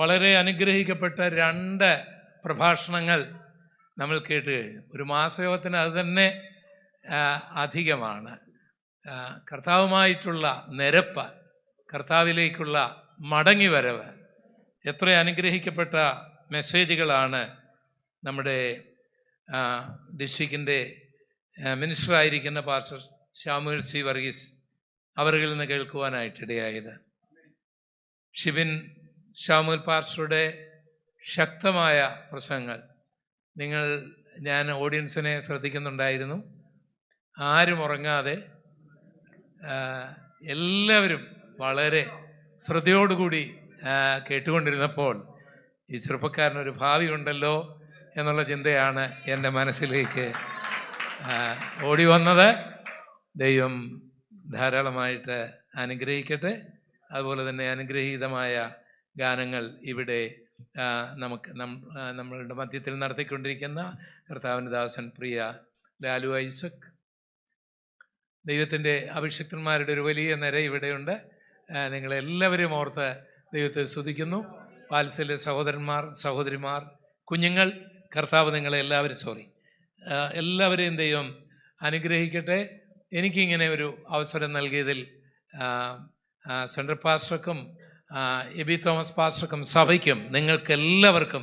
വളരെ അനുഗ്രഹിക്കപ്പെട്ട 2 പ്രഭാഷണങ്ങൾ നമ്മൾ കേട്ട് കഴിഞ്ഞു. ഒരു മാസയോഗത്തിന് അത് തന്നെ അധികമാണ്. കർത്താവുമായിട്ടുള്ള നിരപ്പ്, കർത്താവിലേക്കുള്ള മടങ്ങിവരവ്, എത്ര അനുഗ്രഹിക്കപ്പെട്ട മെസ്സേജുകളാണ് നമ്മുടെ ഡിസ്ട്രിക്റ്റിൻ്റെ മിനിസ്റ്ററായിരിക്കുന്ന പാസ്റ്റർ ശാമുവേൽ സി വർഗീസ് അവരിൽ നിന്ന് കേൾക്കുവാനായിട്ടിടയായത്. ഷിബിൻ ശാമുവേൽ പാസ്റ്ററുടെ ശക്തമായ പ്രസംഗങ്ങൾ ഞാൻ ഓഡിയൻസിനെ ശ്രദ്ധിക്കുന്നുണ്ടായിരുന്നു. ആരും ഉറങ്ങാതെ എല്ലാവരും വളരെ ശ്രദ്ധയോടുകൂടി കേട്ടുകൊണ്ടിരുന്നപ്പോൾ ഈ ചെറുപ്പക്കാരനൊരു ഭാവി ഉണ്ടല്ലോ എന്നുള്ള ചിന്തയാണ് എൻ്റെ മനസ്സിലേക്ക് ഓടി വന്നത്. ദൈവം ധാരാളമായിട്ട് അനുഗ്രഹിക്കട്ടെ. അതുപോലെ തന്നെ അനുഗ്രഹീതമായ ഗാനങ്ങൾ ഇവിടെ നമ്മളുടെ മധ്യത്തിൽ നടത്തിക്കൊണ്ടിരിക്കുന്ന കർത്താവിൻ്റെ ദാസൻ പ്രിയ ലാലു ഐസക്, ദൈവത്തിൻ്റെ അഭിഷിക്തന്മാരുടെ ഒരു വലിയ നിര ഇവിടെയുണ്ട്. നിങ്ങളെല്ലാവരും ഓർത്ത് ദൈവത്തെ സ്തുതിക്കുന്നു. വാത്സല്യ സഹോദരന്മാർ, സഹോദരിമാർ, കുഞ്ഞുങ്ങൾ, കർത്താവ് എല്ലാവരെയും ദൈവം അനുഗ്രഹിക്കട്ടെ. എനിക്കിങ്ങനെ ഒരു അവസരം നൽകിയതിൽ സെൻട്രൽ പാസ്റ്റർക്കും എബി തോമസ് പാസ്റ്റർക്കും സഭയ്ക്കും നിങ്ങൾക്കെല്ലാവർക്കും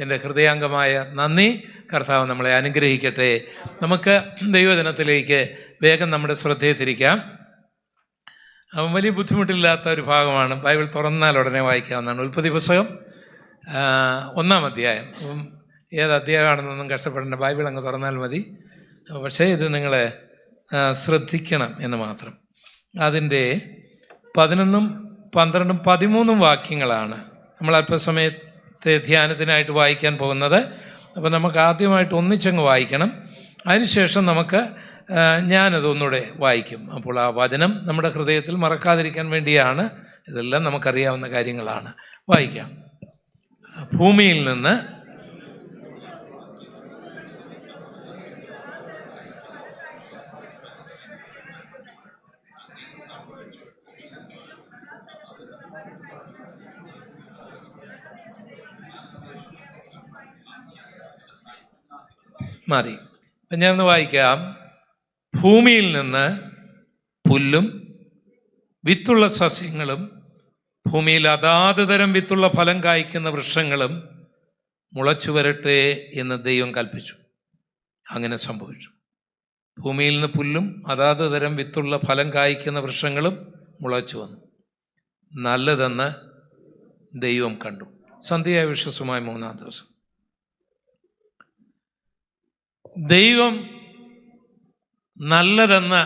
എൻ്റെ ഹൃദയാംഗമായ നന്ദി. കർത്താവ് നമ്മളെ അനുഗ്രഹിക്കട്ടെ. നമുക്ക് ദൈവദിനത്തിലേക്ക് വേഗം നമ്മുടെ ശ്രദ്ധയെ തിരിക്കാം. വലിയ ബുദ്ധിമുട്ടില്ലാത്ത ഒരു ഭാഗമാണ്. ബൈബിൾ തുറന്നാൽ ഉടനെ വായിക്കാവുന്നതാണ്. ഉൽപ്പത്തി പുസ്തകം 1-ാം അധ്യായം. ഏത് അധ്യായമാണെന്നൊന്നും കഷ്ടപ്പെടേണ്ട, ബൈബിൾ അങ്ങ് തുറന്നാൽ മതി. പക്ഷേ ഇത് നിങ്ങൾ ശ്രദ്ധിക്കണം എന്ന് മാത്രം. അതിൻ്റെ 11, 12, 13 വാക്യങ്ങളാണ് നമ്മൾ അല്പസമയത്തെ ധ്യാനത്തിനായിട്ട് വായിക്കാൻ പോകുന്നത്. അപ്പോൾ നമുക്ക് ആദ്യമായിട്ട് ഒന്നിച്ചങ്ങ് വായിക്കണം. അതിനുശേഷം ഞാനത് ഒന്നുകൂടെ വായിക്കും. അപ്പോൾ ആ വചനം നമ്മുടെ ഹൃദയത്തിൽ മറക്കാതിരിക്കാൻ വേണ്ടിയാണ്. ഇതെല്ലാം നമുക്കറിയാവുന്ന കാര്യങ്ങളാണ്. വായിക്കാം. ഭൂമിയിൽ നിന്ന് മതി. അപ്പം ഞാനൊന്ന് വായിക്കാം. ഭൂമിയിൽ നിന്ന് പുല്ലും വിത്തുള്ള സസ്യങ്ങളും ഭൂമിയിൽ അതാത് തരം വിത്തുള്ള ഫലം കായ്ക്കുന്ന വൃക്ഷങ്ങളും മുളച്ചു വരട്ടെ എന്ന് ദൈവം കൽപ്പിച്ചു. അങ്ങനെ സംഭവിച്ചു. ഭൂമിയിൽ നിന്ന് പുല്ലും അതാത് തരം വിത്തുള്ള ഫലം കായ്ക്കുന്ന വൃക്ഷങ്ങളും മുളച്ചു വന്നു. നല്ലതെന്ന് ദൈവം കണ്ടു. സന്ധ്യായ വിശ്വസമായ 3-ാം ദിവസം ദൈവം നല്ലതെന്ന്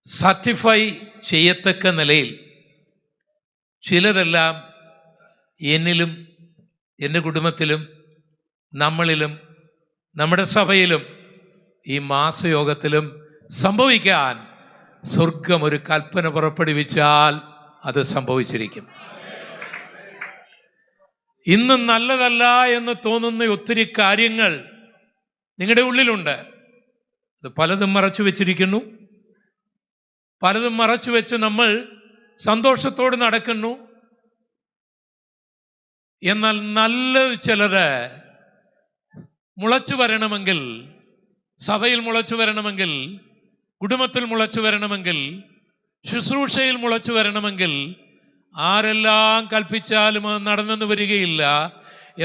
സർട്ടിഫൈ ചെയ്യത്തക്ക നിലയിൽ ചിലതെല്ലാം എന്നിലും എൻ്റെ കുടുംബത്തിലും നമ്മളിലും നമ്മുടെ സഭയിലും ഈ മാസയോഗത്തിലും സംഭവിക്കാൻ സ്വർഗം ഒരു കൽപ്പന പുറപ്പെടുവിച്ചാൽ അത് സംഭവിച്ചിരിക്കും. ഇന്ന് നല്ലതല്ല എന്ന് തോന്നുന്ന ഒത്തിരി കാര്യങ്ങൾ നിങ്ങളുടെ ഉള്ളിലുണ്ട്. അത് പലതും മറച്ചു വെച്ചിരിക്കുന്നു. പലതും മറച്ചു വെച്ച് നമ്മൾ സന്തോഷത്തോട് നടക്കുന്നു. എന്നാൽ നല്ലത് ചിലത് മുളച്ചു വരണമെങ്കിൽ, സഭയിൽ മുളച്ചു വരണമെങ്കിൽ, കുടുംബത്തിൽ മുളച്ചു വരണമെങ്കിൽ, ശുശ്രൂഷയിൽ മുളച്ചു വരണമെങ്കിൽ ആരെല്ലാം കൽപ്പിച്ചാലും അത് നടന്നെന്ന് വരികയില്ല.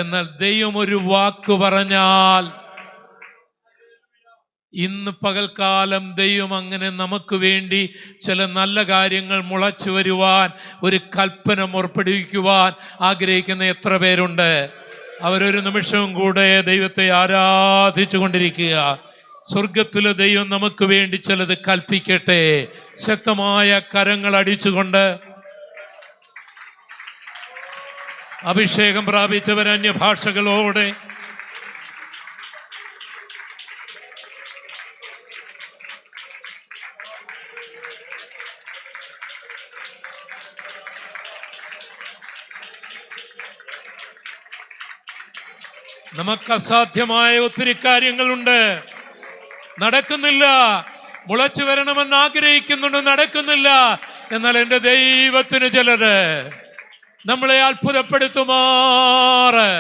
എന്നാൽ ദൈവം ഒരു വാക്ക് പറഞ്ഞാൽ, ഇന്ന് പകൽക്കാലം ദൈവം അങ്ങനെ നമുക്ക് വേണ്ടി ചില നല്ല കാര്യങ്ങൾ മുളച്ചു വരുവാൻ ഒരു കൽപ്പന പുറപ്പെടുവിക്കുവാൻ ആഗ്രഹിക്കുന്ന എത്ര പേരുണ്ട്? അവരൊരു നിമിഷവും കൂടെ ദൈവത്തെ ആരാധിച്ചു കൊണ്ടിരിക്കുക. സ്വർഗത്തിലെ ദൈവം നമുക്ക് വേണ്ടി ചിലത് കൽപ്പിക്കട്ടെ. ശക്തമായ കരങ്ങൾ അടിച്ചുകൊണ്ട് അഭിഷേകം പ്രാപിച്ചവർ അന്യഭാഷകളോടെ നമുക്ക് അസാധ്യമായ ഒത്തിരി കാര്യങ്ങളുണ്ട്, നടക്കുന്നില്ല. മുളച്ചു വരണമെന്ന് ആഗ്രഹിക്കുന്നുണ്ട്, നടക്കുന്നില്ല. എന്നാൽ എൻ്റെ ദൈവത്തിന് ചിലത് നമ്മളെ അത്ഭുതപ്പെടുത്തുമാറ്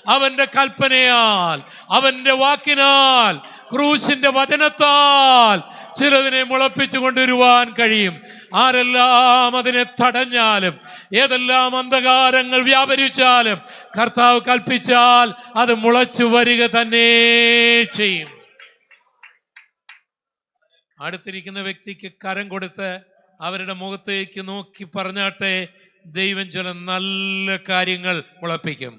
അവന്റെ കൽപ്പനയാൽ, അവന്റെ വാക്കിനാൽ, ക്രൂശിന്റെ വചനത്താൽ ചിലതിനെ മുളപ്പിച്ചു കൊണ്ടുവരുവാൻ കഴിയും. ആരെല്ലാം അതിനെ തടഞ്ഞാലും, ഏതെല്ലാം അന്ധകാരങ്ങൾ വ്യാപരിച്ചാലും, കർത്താവ് കൽപ്പിച്ചാൽ അത് മുളച്ചു വരിക തന്നെ ചെയ്യും. അടുത്തിരിക്കുന്ന വ്യക്തിക്ക് കരം കൊടുത്ത് അവരുടെ മുഖത്തേക്ക് നോക്കി പറഞ്ഞാട്ടെ, ദൈവം ചില നല്ല കാര്യങ്ങൾ മുളപ്പിക്കും.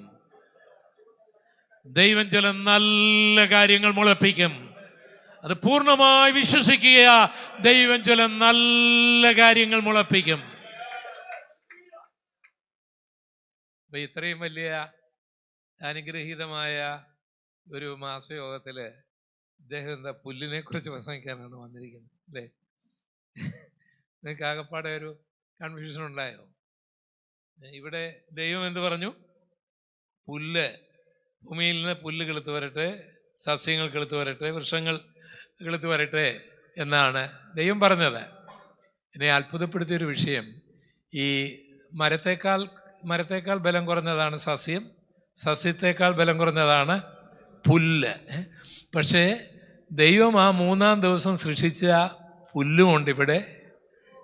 ദൈവം ചില നല്ല കാര്യങ്ങൾ മുളപ്പിക്കും. അത് പൂർണ്ണമായി വിശ്വസിക്കുക. ദൈവം ചില നല്ല കാര്യങ്ങൾ മുളപ്പിക്കും. അപ്പൊ ഇത്രയും വലിയ അനുഗ്രഹീതമായ ഒരു മാസയോഗത്തില് ഇദ്ദേഹം എന്താ പുല്ലിനെ കുറിച്ച് പ്രസംഗിക്കാനാണ് വന്നിരിക്കുന്നത് അല്ലേ? നിങ്ങൾക്ക് ആകപ്പാടെ ഒരു കൺഫ്യൂഷൻ ഉണ്ടായോ? ഇവിടെ ദൈവം എന്ത് പറഞ്ഞു? പുല്ല്, ഭൂമിയിൽ നിന്ന് പുല്ല് കിളുത്ത് വരട്ടെ, സസ്യങ്ങൾ കിളുത്ത് വരട്ടെ, വൃക്ഷങ്ങൾ കിളുത്ത് വരട്ടെ എന്നാണ് ദൈവം പറഞ്ഞത്. എന്നെ അത്ഭുതപ്പെടുത്തിയൊരു വിഷയം, ഈ മരത്തേക്കാൾ ബലം കുറഞ്ഞതാണ് സസ്യം, സസ്യത്തേക്കാൾ ബലം കുറഞ്ഞതാണ് പുല്ല്. പക്ഷേ ദൈവം ആ 3-ാം ദിവസം സൃഷ്ടിച്ച പുല്ലുമുണ്ട് ഇവിടെ,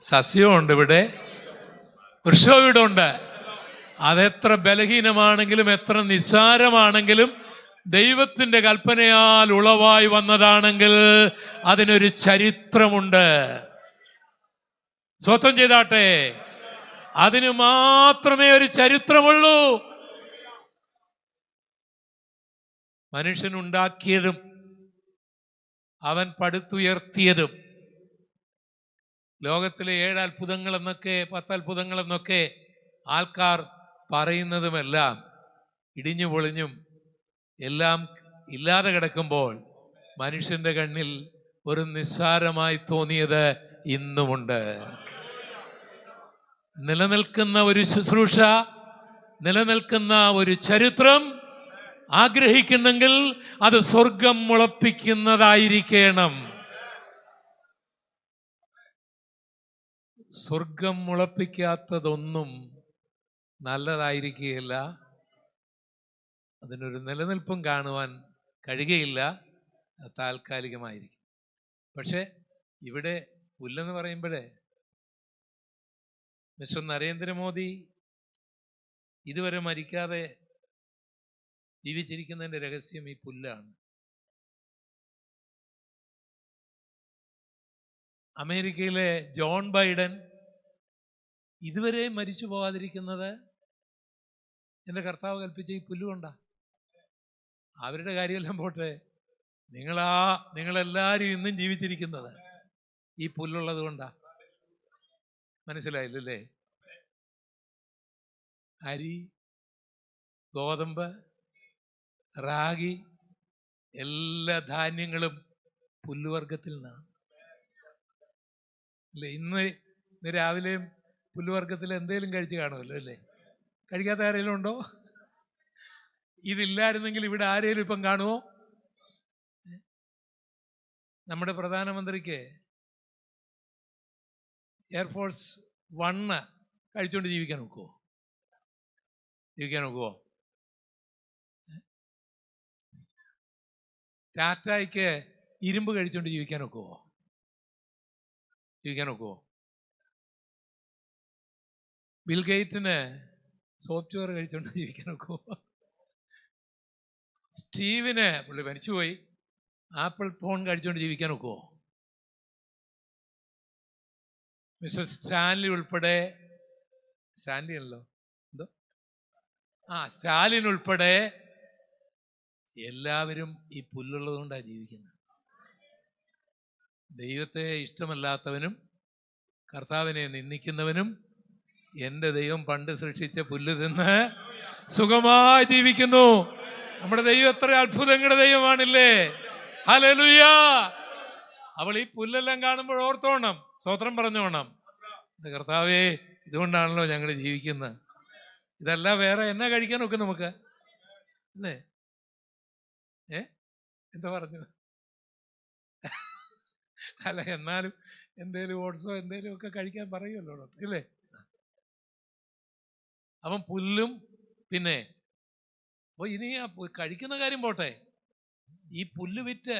സസ്യമുണ്ട് ഇവിടെ, വൃക്ഷവും ഇവിടെ ഉണ്ട്. അതെത്ര ബലഹീനമാണെങ്കിലും, എത്ര നിസ്സാരമാണെങ്കിലും, ദൈവത്തിന്റെ കൽപ്പനയാൽ ഉളവായി വന്നതാണെങ്കിൽ അതിനൊരു ചരിത്രമുണ്ട്. സ്വന്തം ചെയ്താട്ടെ, അതിന് മാത്രമേ ഒരു ചരിത്രമുള്ളൂ. മനുഷ്യനുണ്ടാക്കിയതും അവൻ പടുത്തുയർത്തിയതും, ലോകത്തിലെ 7 അത്ഭുതങ്ങൾ എന്നൊക്കെ 10 അത്ഭുതങ്ങൾ എന്നൊക്കെ ആൾക്കാർ പറയുന്നതുമെല്ലാം ഇടിഞ്ഞു പൊളിഞ്ഞും എല്ലാം ഇല്ലാതെ കിടക്കുമ്പോൾ മനുഷ്യന്റെ കണ്ണിൽ ഒരു നിസ്സാരമായി തോന്നിയത് ഇന്നുമുണ്ട്. നിലനിൽക്കുന്ന ഒരു ശുശ്രൂഷ, നിലനിൽക്കുന്ന ഒരു ചരിത്രം ആഗ്രഹിക്കുന്നെങ്കിൽ അത് സ്വർഗം മുളപ്പിക്കുന്നതായിരിക്കണം. സ്വർഗം മുളപ്പിക്കാത്തതൊന്നും നല്ലതായിരിക്കുകയില്ല, അതിനൊരു നിലനിൽപ്പും കാണുവാൻ കഴിയുകയില്ല, താൽക്കാലികമായിരിക്കും. പക്ഷെ ഇവിടെ പുല്ലെന്ന് പറയുമ്പോഴേ, മിസ്റ്റർ നരേന്ദ്രമോദി ഇതുവരെ മരിക്കാതെ ജീവിച്ചിരിക്കുന്നതിന്റെ രഹസ്യം ഈ പുല്ലാണ്. അമേരിക്കയിലെ ജോൺ ബൈഡൻ ഇതുവരെ മരിച്ചു പോകാതിരിക്കുന്നത് എൻ്റെ കർത്താവ് കൽപ്പിച്ച ഈ പുല്ലുകൊണ്ടാ. അവരുടെ കാര്യമെല്ലാം പോട്ടെ, നിങ്ങളെല്ലാവരും ഇന്നും ജീവിച്ചിരിക്കുന്നത് ഈ പുല്ലുള്ളത് കൊണ്ടാ. മനസ്സിലായില്ലേ? അരി, ഗോതമ്പ്, റാഗി, എല്ലാ ധാന്യങ്ങളും പുല്ലുവർഗത്തിൽ നിന്നാണ് അല്ലേ? ഇന്ന് രാവിലെയും പുല്ലുവർഗത്തിൽ എന്തെങ്കിലും കഴിച്ച് കാണുമല്ലോ അല്ലേ? കഴിക്കാത്ത ആരെങ്കിലും ഉണ്ടോ? ഇതില്ലായിരുന്നെങ്കിൽ ഇവിടെ ആരെങ്കിലും ഇപ്പം കാണുമോ? നമ്മുടെ പ്രധാനമന്ത്രിക്ക് എയർഫോഴ്സ് 1 കഴിച്ചുകൊണ്ട് ജീവിക്കാൻ ഒക്കുമോ? ടാറ്റയ്ക്ക് ഇരുമ്പ് കഴിച്ചുകൊണ്ട് ജീവിക്കാൻ ഒക്കുമോ? ബിൽഗേറ്റിന് സോഫ്റ്റ്വെയർ കഴിച്ചുകൊണ്ട് ജീവിക്കാൻ ഒക്കുമോ? സ്റ്റീവിന്, പുള്ളി മരിച്ചുപോയി, ആപ്പിൾ ഫോൺ കഴിച്ചുകൊണ്ട് ജീവിക്കാൻ ഒക്കുമോ? മിസ്റ്റർ സ്റ്റാൻലി ഉൾപ്പെടെ, സ്റ്റാൻലി അല്ലോ എന്തോ സ്റ്റാലിൻ ഉൾപ്പെടെ എല്ലാവരും ഈ പുല്ലുള്ളത് കൊണ്ടാണ് ജീവിക്കുന്നത്. ദൈവത്തെ ഇഷ്ടമല്ലാത്തവനും കർത്താവിനെ നിന്ദിക്കുന്നവനും എൻ്റെ ദൈവം പണ്ട് സൃഷ്ടിച്ച പുല്ല് തിന്ന് സുഖമായി ജീവിക്കുന്നു. നമ്മുടെ ദൈവം എത്ര അത്ഭുതങ്ങളുടെ ദൈവമാണില്ലേ? ഹല്ലേലൂയ! അവൾ ഈ പുല്ലെല്ലാം കാണുമ്പോൾ ഓർത്തോണം, സ്തോത്രം പറഞ്ഞോണം, കർത്താവേ ഇതുകൊണ്ടാണല്ലോ ഞങ്ങൾ ജീവിക്കുന്നത്. ഇതല്ല വേറെ എന്നാ കഴിക്കാൻ ഒക്കെ നമുക്ക് അല്ലേ? എന്താ പറഞ്ഞു? അല്ല, എന്നാലും എന്തേലും ഓട്സോ എന്തേലും ഒക്കെ കഴിക്കാൻ പറയുമല്ലോ ഇല്ലേ? അവൻ പുല്ലും പിന്നെ അപ്പോൾ ഇനി ആ കഴിക്കുന്ന കാര്യം പോട്ടെ, ഈ പുല്ല് വിറ്റ്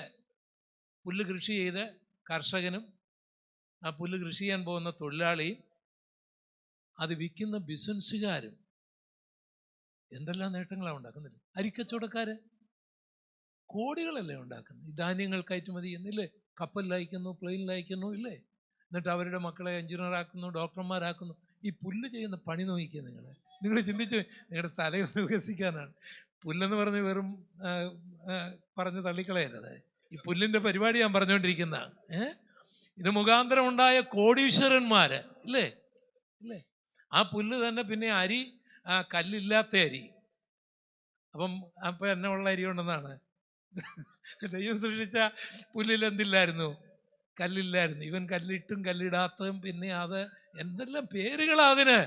പുല്ല് കൃഷി ചെയ്ത് കർഷകനും ആ പുല്ല് കൃഷി ചെയ്യാൻ പോകുന്ന തൊഴിലാളിയും അത് വിൽക്കുന്ന ബിസിനസ്സുകാരും എന്തെല്ലാം നേട്ടങ്ങളാണ് ഉണ്ടാക്കുന്നില്ല. അരിക്കച്ചവടക്കാര് കോടികളല്ലേ ഉണ്ടാക്കുന്നത്. ഈ ധാന്യങ്ങൾ കയറ്റുമതി ചെയ്യുന്നില്ലേ, കപ്പലിലയക്കുന്നു, പ്ലെയിനിലയക്കുന്നു ഇല്ലേ, എന്നിട്ട് അവരുടെ മക്കളെ എഞ്ചിനീയറാക്കുന്നു, ഡോക്ടർമാരാക്കുന്നു. ഈ പുല്ല് ചെയ്യുന്ന പണി നോക്കിക്കുക. നിങ്ങൾ ചിന്തിച്ച് നിങ്ങളുടെ തലയൊന്ന് വികസിക്കാനാണ്. പുല്ലെന്ന് പറഞ്ഞ് വെറും പറഞ്ഞ് തള്ളിക്കളയരുത്. ഈ പുല്ലിൻ്റെ പരിപാടി ഞാൻ പറഞ്ഞുകൊണ്ടിരിക്കുന്ന ഇത് മുഖാന്തരം ഉണ്ടായ കോടീശ്വരന്മാര് ഇല്ലേ ഇല്ലേ. ആ പുല്ല് തന്നെ പിന്നെ അരി, കല്ലില്ലാത്ത അരി. അപ്പം എന്നെ ഉള്ള അരി ഉണ്ടെന്നാണ്. ദൈവം സൃഷ്ടിച്ച പുല്ലിൽ എന്തില്ലായിരുന്നു? കല്ലില്ലായിരുന്നു. ഇവൻ കല്ലിട്ടും കല്ലിടാത്തതും പിന്നെ അത് എന്തെല്ലാം പേരുകളാ അതിന്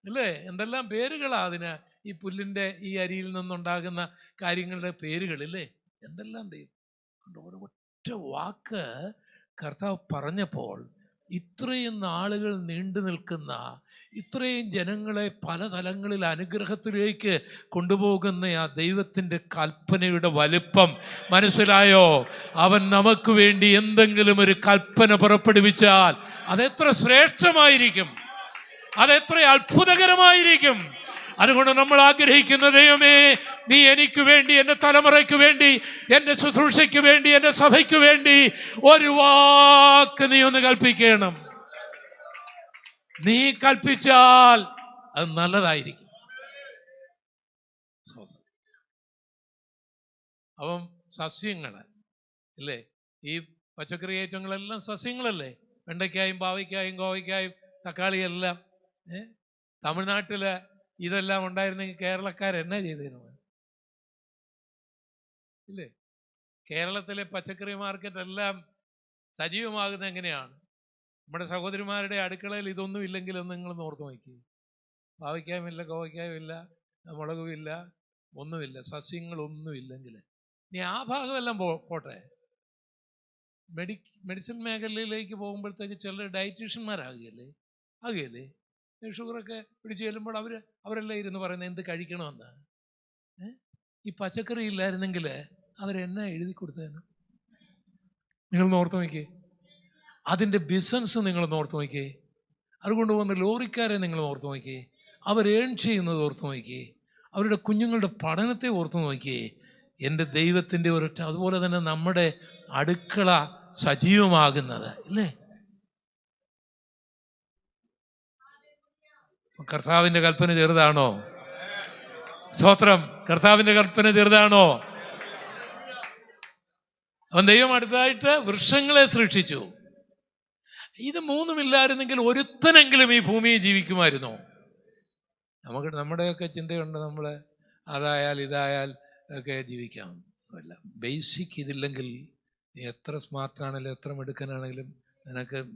അല്ലേ, എന്തെല്ലാം പേരുകളാ അതിന്. ഈ പുല്ലിൻ്റെ ഈ അരിയിൽ നിന്നുണ്ടാകുന്ന കാര്യങ്ങളുടെ പേരുകളില്ലേ, എന്തെല്ലാം ദൈവം. ഒറ്റ വാക്ക് കർത്താവ് പറഞ്ഞപ്പോൾ ഇത്രയും നാളുകൾ നീണ്ടു നിൽക്കുന്ന, ഇത്രയും ജനങ്ങളെ പല തലങ്ങളിൽ അനുഗ്രഹത്തിലേക്ക് കൊണ്ടുപോകുന്ന ആ ദൈവത്തിൻ്റെ കൽപ്പനയുടെ വലുപ്പം മനസ്സിലായോ? അവൻ നമുക്ക് വേണ്ടി എന്തെങ്കിലും ഒരു കൽപ്പന പുറപ്പെടുവിച്ചാൽ അതെത്ര ശ്രേഷ്ഠമായിരിക്കും, അതെത്ര അത്ഭുതകരമായിരിക്കും. അതുകൊണ്ട് നമ്മൾ ആഗ്രഹിക്കുന്ന ദൈവമേ, നീ എനിക്ക് വേണ്ടി, എൻ്റെ തലമുറയ്ക്ക് വേണ്ടി, എൻ്റെ ശുശ്രൂഷയ്ക്ക് വേണ്ടി, എൻ്റെ സഭയ്ക്ക് വേണ്ടി ഒരു വാക്ക് നീ ഒന്ന് കൽപ്പിക്കണം. നീ കൽപ്പിച്ചാൽ അത് നല്ലതായിരിക്കും. അപ്പം സസ്യങ്ങൾ അല്ലേ, ഈ പച്ചക്കറി ഐറ്റങ്ങളെല്ലാം സസ്യങ്ങളല്ലേ. വെണ്ടയ്ക്കായും പാവയ്ക്കായും കോവയ്ക്കായും തക്കാളിയെല്ലാം. തമിഴ്നാട്ടിൽ ഇതെല്ലാം ഉണ്ടായിരുന്നെങ്കിൽ കേരളക്കാരെന്നാ ചെയ്തിരുന്നു ഇല്ലേ. കേരളത്തിലെ പച്ചക്കറി മാർക്കറ്റ് എല്ലാം സജീവമാകുന്നത് എങ്ങനെയാണ്? നമ്മുടെ സഹോദരിമാരുടെ അടുക്കളയിൽ ഇതൊന്നും ഇല്ലെങ്കിലൊന്നും നിങ്ങൾ ഓർത്ത് നോക്കി. പാവയ്ക്കായും ഇല്ല, കോവയ്ക്കായും ഇല്ല, മുളകും ഇല്ല, ഒന്നുമില്ല, സസ്യങ്ങളൊന്നും ഇല്ലെങ്കിൽ. ഇനി ആ ഭാഗമെല്ലാം പോട്ടെ, മെഡിസിൻ മേഖലയിലേക്ക് പോകുമ്പോഴത്തേക്ക് ചില ഡയറ്റീഷ്യന്മാരാകുകയല്ലേ. ഷുഗറൊക്കെ പിടിച്ച് ചെല്ലുമ്പോൾ അവരെല്ലാം ഇരുന്ന് പറയുന്നത് എന്ത് കഴിക്കണമെന്ന്. ഈ പച്ചക്കറി ഇല്ലായിരുന്നെങ്കിൽ അവരെന്നാ എഴുതി കൊടുത്തേന്ന് നിങ്ങൾ ഓർത്ത് നോക്കിയേ. അതിൻ്റെ ബിസിനസ് നിങ്ങൾ ഓർത്ത് നോക്കിയേ. അതുകൊണ്ട് പോകുന്ന ലോറിക്കാരെ നിങ്ങൾ ഓർത്ത് നോക്കിയേ. അവർ ഏൺ ചെയ്യുന്നത് ഓർത്ത് നോക്കിയേ. അവരുടെ കുഞ്ഞുങ്ങളുടെ പഠനത്തെ ഓർത്ത് നോക്കിയേ. എൻ്റെ ദൈവത്തിൻ്റെ ഒരൊറ്റ. അതുപോലെ തന്നെ നമ്മുടെ അടുക്കള സജീവമാകുന്നത് ഇല്ലേ. കർത്താവിൻ്റെ കൽപ്പന ചെറുതാണോ? സ്തോത്രം. കർത്താവിൻ്റെ കൽപ്പന ചെറുതാണോ? അവൻ ദൈവം അടുത്തതായിട്ട് വൃക്ഷങ്ങളെ സൃഷ്ടിച്ചു. ഇത് മൂന്നുമില്ലായിരുന്നെങ്കിൽ ഒരുത്തനെങ്കിലും ഈ ഭൂമിയിൽ ജീവിക്കുമായിരുന്നോ? നമ്മുടെയൊക്കെ ചിന്തയുണ്ട്, നമ്മൾ അതായാൽ ഇതായാൽ ഒക്കെ ജീവിക്കാം. അല്ല, ബേസിക് ഇതില്ലെങ്കിൽ നീ എത്ര സ്മാർട്ടാണെങ്കിലും എത്ര മിടുക്കനാണെങ്കിലും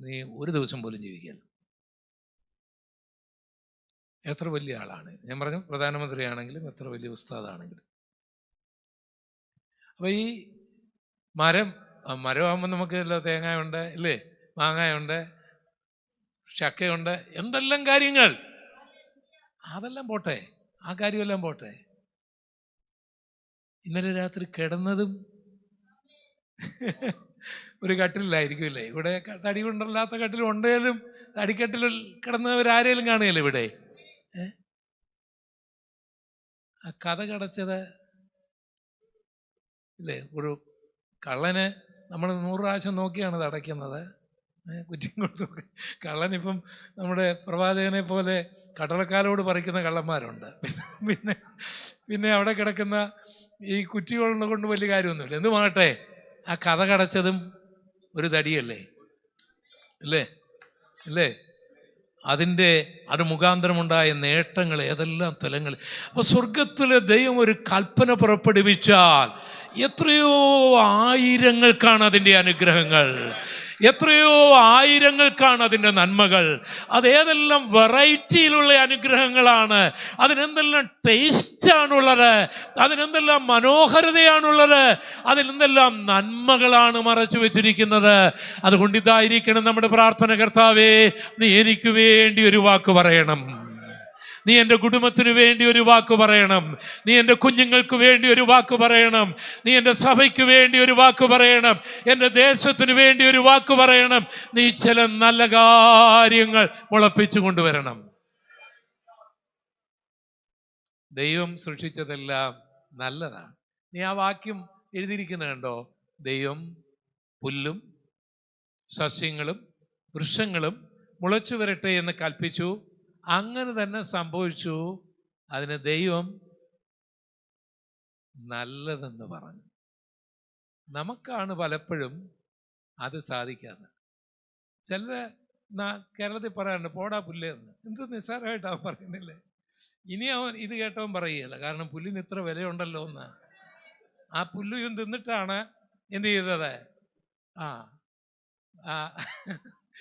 നീ ഒരു ദിവസം പോലും ജീവിക്കില്ല. എത്ര വലിയ ആളാണ്, ഞാൻ പറഞ്ഞു പ്രധാനമന്ത്രി ആണെങ്കിലും എത്ര വലിയ ഉസ്താദാണെങ്കിലും. അപ്പോൾ ഈ മരമാകുമ്പോൾ നമുക്ക് തേങ്ങയുണ്ട് ഇല്ലേ, മാങ്ങയുണ്ട്, ചക്കയുണ്ട്, എന്തെല്ലാം കാര്യങ്ങൾ. അതെല്ലാം പോട്ടെ, ആ കാര്യമെല്ലാം പോട്ടെ. ഇന്നലെ രാത്രി കിടന്നതും ഒരു കട്ടിലായിരിക്കും അല്ലേ. ഇവിടെ തടി കൊണ്ടല്ലാത്ത കട്ടിൽ ഉണ്ടെങ്കിലും തടിക്കട്ടിൽ കിടന്നവരാരേലും കാണുകയല്ലേ ഇവിടെ. ആ കഥ കടച്ചത് ഇല്ലേ, ഒരു കള്ളന് നമ്മൾ 100 പ്രാവശ്യം നോക്കിയാണ് അത് അടയ്ക്കുന്നത്. കുറ്റം കൊടുത്തു. കള്ളനിപ്പം നമ്മുടെ പ്രവാചകനെ പോലെ കടലക്കാരോട് പറിക്കുന്ന കള്ളന്മാരുണ്ട്. പിന്നെ അവിടെ കിടക്കുന്ന ഈ കുറ്റികളെ കൊണ്ട് വലിയ കാര്യമൊന്നുമില്ല. എന്തുമാകട്ടെ, ആ കഥ കടച്ചതും ഒരു തടിയല്ലേ അല്ലേ. അത് മുഖാന്തരമുണ്ടായ നേട്ടങ്ങൾ ഏതെല്ലാം തലങ്ങൾ. അപ്പോൾ സ്വർഗത്തിലെ ദൈവം ഒരു കൽപ്പന പുറപ്പെടുവിച്ചാൽ എത്രയോ ആയിരങ്ങൾക്കാണ് അതിൻ്റെ അനുഗ്രഹങ്ങൾ, എത്രയോ ആയിരങ്ങൾക്കാണ് അതിൻ്റെ നന്മകൾ. അതേതെല്ലാം വെറൈറ്റിയിലുള്ള അനുഗ്രഹങ്ങളാണ്, അതിനെന്തെല്ലാം ടേസ്റ്റാണുള്ളത്, അതിനെന്തെല്ലാം മനോഹരതയാണുള്ളത്, അതിനെന്തെല്ലാം നന്മകളാണ് മറച്ചു വെച്ചിരിക്കുന്നത്. അതുകൊണ്ട് ഇതായിരിക്കണം നമ്മുടെ പ്രാർത്ഥന. കർത്താവേ, നീ എനിക്ക് വേണ്ടി ഒരു വാക്ക് പറയണം, നീ എൻ്റെ കുടുംബത്തിന് വേണ്ടി ഒരു വാക്ക് പറയണം. നീ എൻ്റെ കുഞ്ഞുങ്ങൾക്ക് വേണ്ടി ഒരു വാക്ക് പറയണം. നീ എൻ്റെ സഭയ്ക്ക് വേണ്ടി ഒരു വാക്ക് പറയണം. എൻ്റെ ദേശത്തിന് വേണ്ടി ഒരു വാക്ക് പറയണം. നീ ചില നല്ല കാര്യങ്ങൾ മുളപ്പിച്ചു കൊണ്ടുവരണം. ദൈവം സൃഷ്ടിച്ചതെല്ലാം നല്ലതാണ്. നീ ആ വാക്യം എഴുതിയിരിക്കുന്നത് കണ്ടോ? ദൈവം പുല്ലും സസ്യങ്ങളും വൃക്ഷങ്ങളും മുളച്ചു വരട്ടെ എന്ന് കൽപ്പിച്ചു. അങ്ങനെ തന്നെ സംഭവിച്ചു. അതിന് ദൈവം നല്ലതെന്ന് പറഞ്ഞു. നമുക്കാണ് പലപ്പോഴും അത് സാധിക്കാതെ. ചില കേരളത്തിൽ പറയാറുണ്ട് പോടാ പുല്ലേ എന്ന്. എന്ത് നിസ്സാരമായിട്ടാണ് പറയുന്നില്ലേ? ഇനി അവൻ ഇത് കേട്ടവൻ പറയുകയില്ല. കാരണം പുല്ലിന് ഇത്ര വിലയുണ്ടല്ലോ എന്ന്. ആ പുല്ല് ഇതും തിന്നിട്ടാണ് എന്ത് ചെയ്തത്?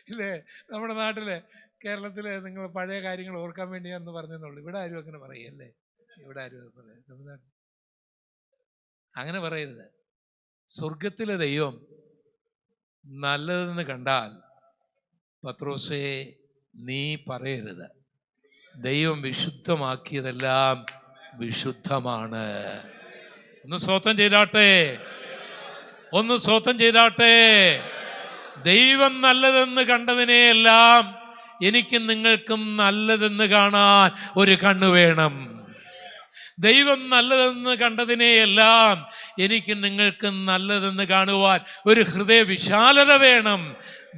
ഇല്ലേ, നമ്മുടെ നാട്ടില് കേരളത്തില് നിങ്ങൾ പഴയ കാര്യങ്ങൾ ഓർക്കാൻ വേണ്ടിയാന്ന് പറഞ്ഞെന്നുള്ളൂ. ഇവിടെ ആരും അങ്ങനെ പറയല്ലേ? ഇവിടെ ആരും പറയാം. അങ്ങനെ പറയരുത്. സ്വർഗത്തിലെ ദൈവം നല്ലതെന്ന് കണ്ടാൽ പത്രോസേ നീ പറയരുത്. ദൈവം വിശുദ്ധമാക്കിയതെല്ലാം വിശുദ്ധമാണ്. ഒന്ന് സ്വതം ചെയ്താട്ടെ, ഒന്ന് സ്വതം ചെയ്താട്ടെ. ദൈവം നല്ലതെന്ന് കണ്ടതിനെയെല്ലാം എനിക്കും നിങ്ങൾക്കും നല്ലതെന്ന് കാണാൻ ഒരു കണ്ണ് വേണം. ദൈവം നല്ലതെന്ന് കണ്ടതിനെയെല്ലാം എനിക്കും നിങ്ങൾക്കും നല്ലതെന്ന് കാണുവാൻ ഒരു ഹൃദയ വിശാലത വേണം.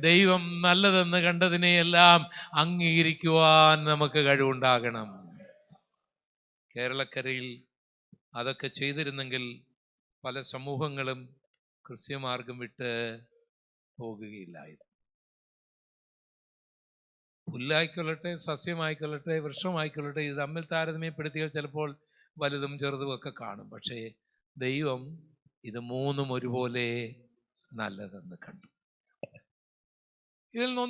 ദൈവം നല്ലതെന്ന് കണ്ടതിനെയെല്ലാം അംഗീകരിക്കുവാൻ നമുക്ക് കഴിവുണ്ടാകണം. കേരളക്കരയിൽ അതൊക്കെ ചെയ്തിരുന്നെങ്കിൽ പല സമൂഹങ്ങളും ക്രിസ്ത്യമാർഗം വിട്ട് പോകുകയില്ലായിരുന്നു. പുല്ലായിക്കൊള്ളട്ടെ, സസ്യമായിക്കൊള്ളട്ടെ, വൃക്ഷമായിക്കൊള്ളട്ടെ, ഇത് തമ്മിൽ താരതമ്യപ്പെടുത്തിയാൽ ചിലപ്പോൾ വലുതും ചെറുതും ഒക്കെ കാണും. പക്ഷേ ദൈവം ഇത് മൂന്നും ഒരുപോലെ നല്ലതെന്ന് കണ്ടു. ഇതിൽ നിന്ന്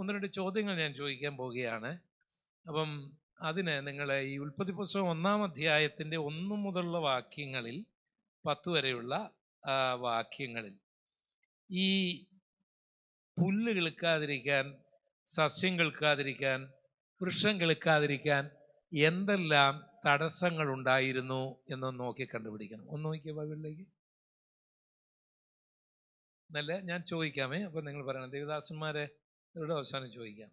ഒന്ന് രണ്ട് ചോദ്യങ്ങൾ ഞാൻ ചോദിക്കാൻ പോവുകയാണ്. അപ്പം അതിന് നിങ്ങൾ ഈ ഉൽപ്പത്തി പുസ്തകം 1-ാം അധ്യായത്തിൻ്റെ 1 മുതലുള്ള വാക്യങ്ങളിൽ 10 വരെയുള്ള വാക്യങ്ങളിൽ ഈ പുല്ല് കിളുക്കാതിരിക്കാൻ, സസ്യം കിളുക്കാതിരിക്കാൻ, വൃക്ഷം കിളുക്കാതിരിക്കാൻ എന്തെല്ലാം തടസ്സങ്ങൾ ഉണ്ടായിരുന്നു എന്ന് നോക്കി കണ്ടുപിടിക്കണം. ഒന്ന് നോക്കിയ ബൈബിളിലേക്ക്. എന്നല്ല ഞാൻ ചോദിക്കാമേ, അപ്പം നിങ്ങൾ പറയണം. ദേവദാസന്മാരെ ഇവരുടെ അവസാനം ചോദിക്കാം.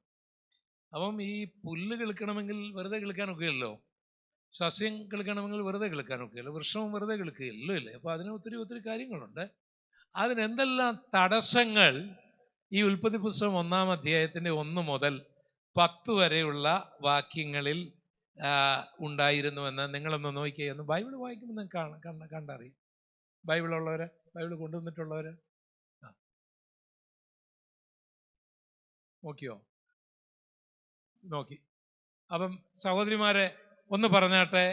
അപ്പം ഈ പുല്ല് കിളുക്കണമെങ്കിൽ വെറുതെ കിളുക്കാനൊക്കെയല്ലോ, സസ്യം കിളുക്കണമെങ്കിൽ വെറുതെ കിളുക്കാനൊക്കെയല്ലോ, വൃക്ഷവും വെറുതെ കിളുക്കുകയല്ലോ ഇല്ലേ? അപ്പോൾ അതിന് ഒത്തിരി കാര്യങ്ങളുണ്ട്. അതിനെന്തെല്ലാം തടസ്സങ്ങൾ ഈ ഉൽപ്പത്തി പുസ്തകം 1-ാം അധ്യായത്തിൻ്റെ 1 മുതൽ 10 വരെയുള്ള വാക്യങ്ങളിൽ ഉണ്ടായിരുന്നുവെന്ന് നിങ്ങളൊന്ന് നോക്കിയേ. ഒന്ന് ബൈബിൾ വായിക്കുമ്പോൾ നിങ്ങൾക്ക് കണ്ടറിയും. ബൈബിളുള്ളവര്, ബൈബിൾ കൊണ്ടുവന്നിട്ടുള്ളവര് നോക്കിയോ? നോക്കി. അപ്പം സഹോദരിമാരെ ഒന്ന് പറഞ്ഞാട്ടെ,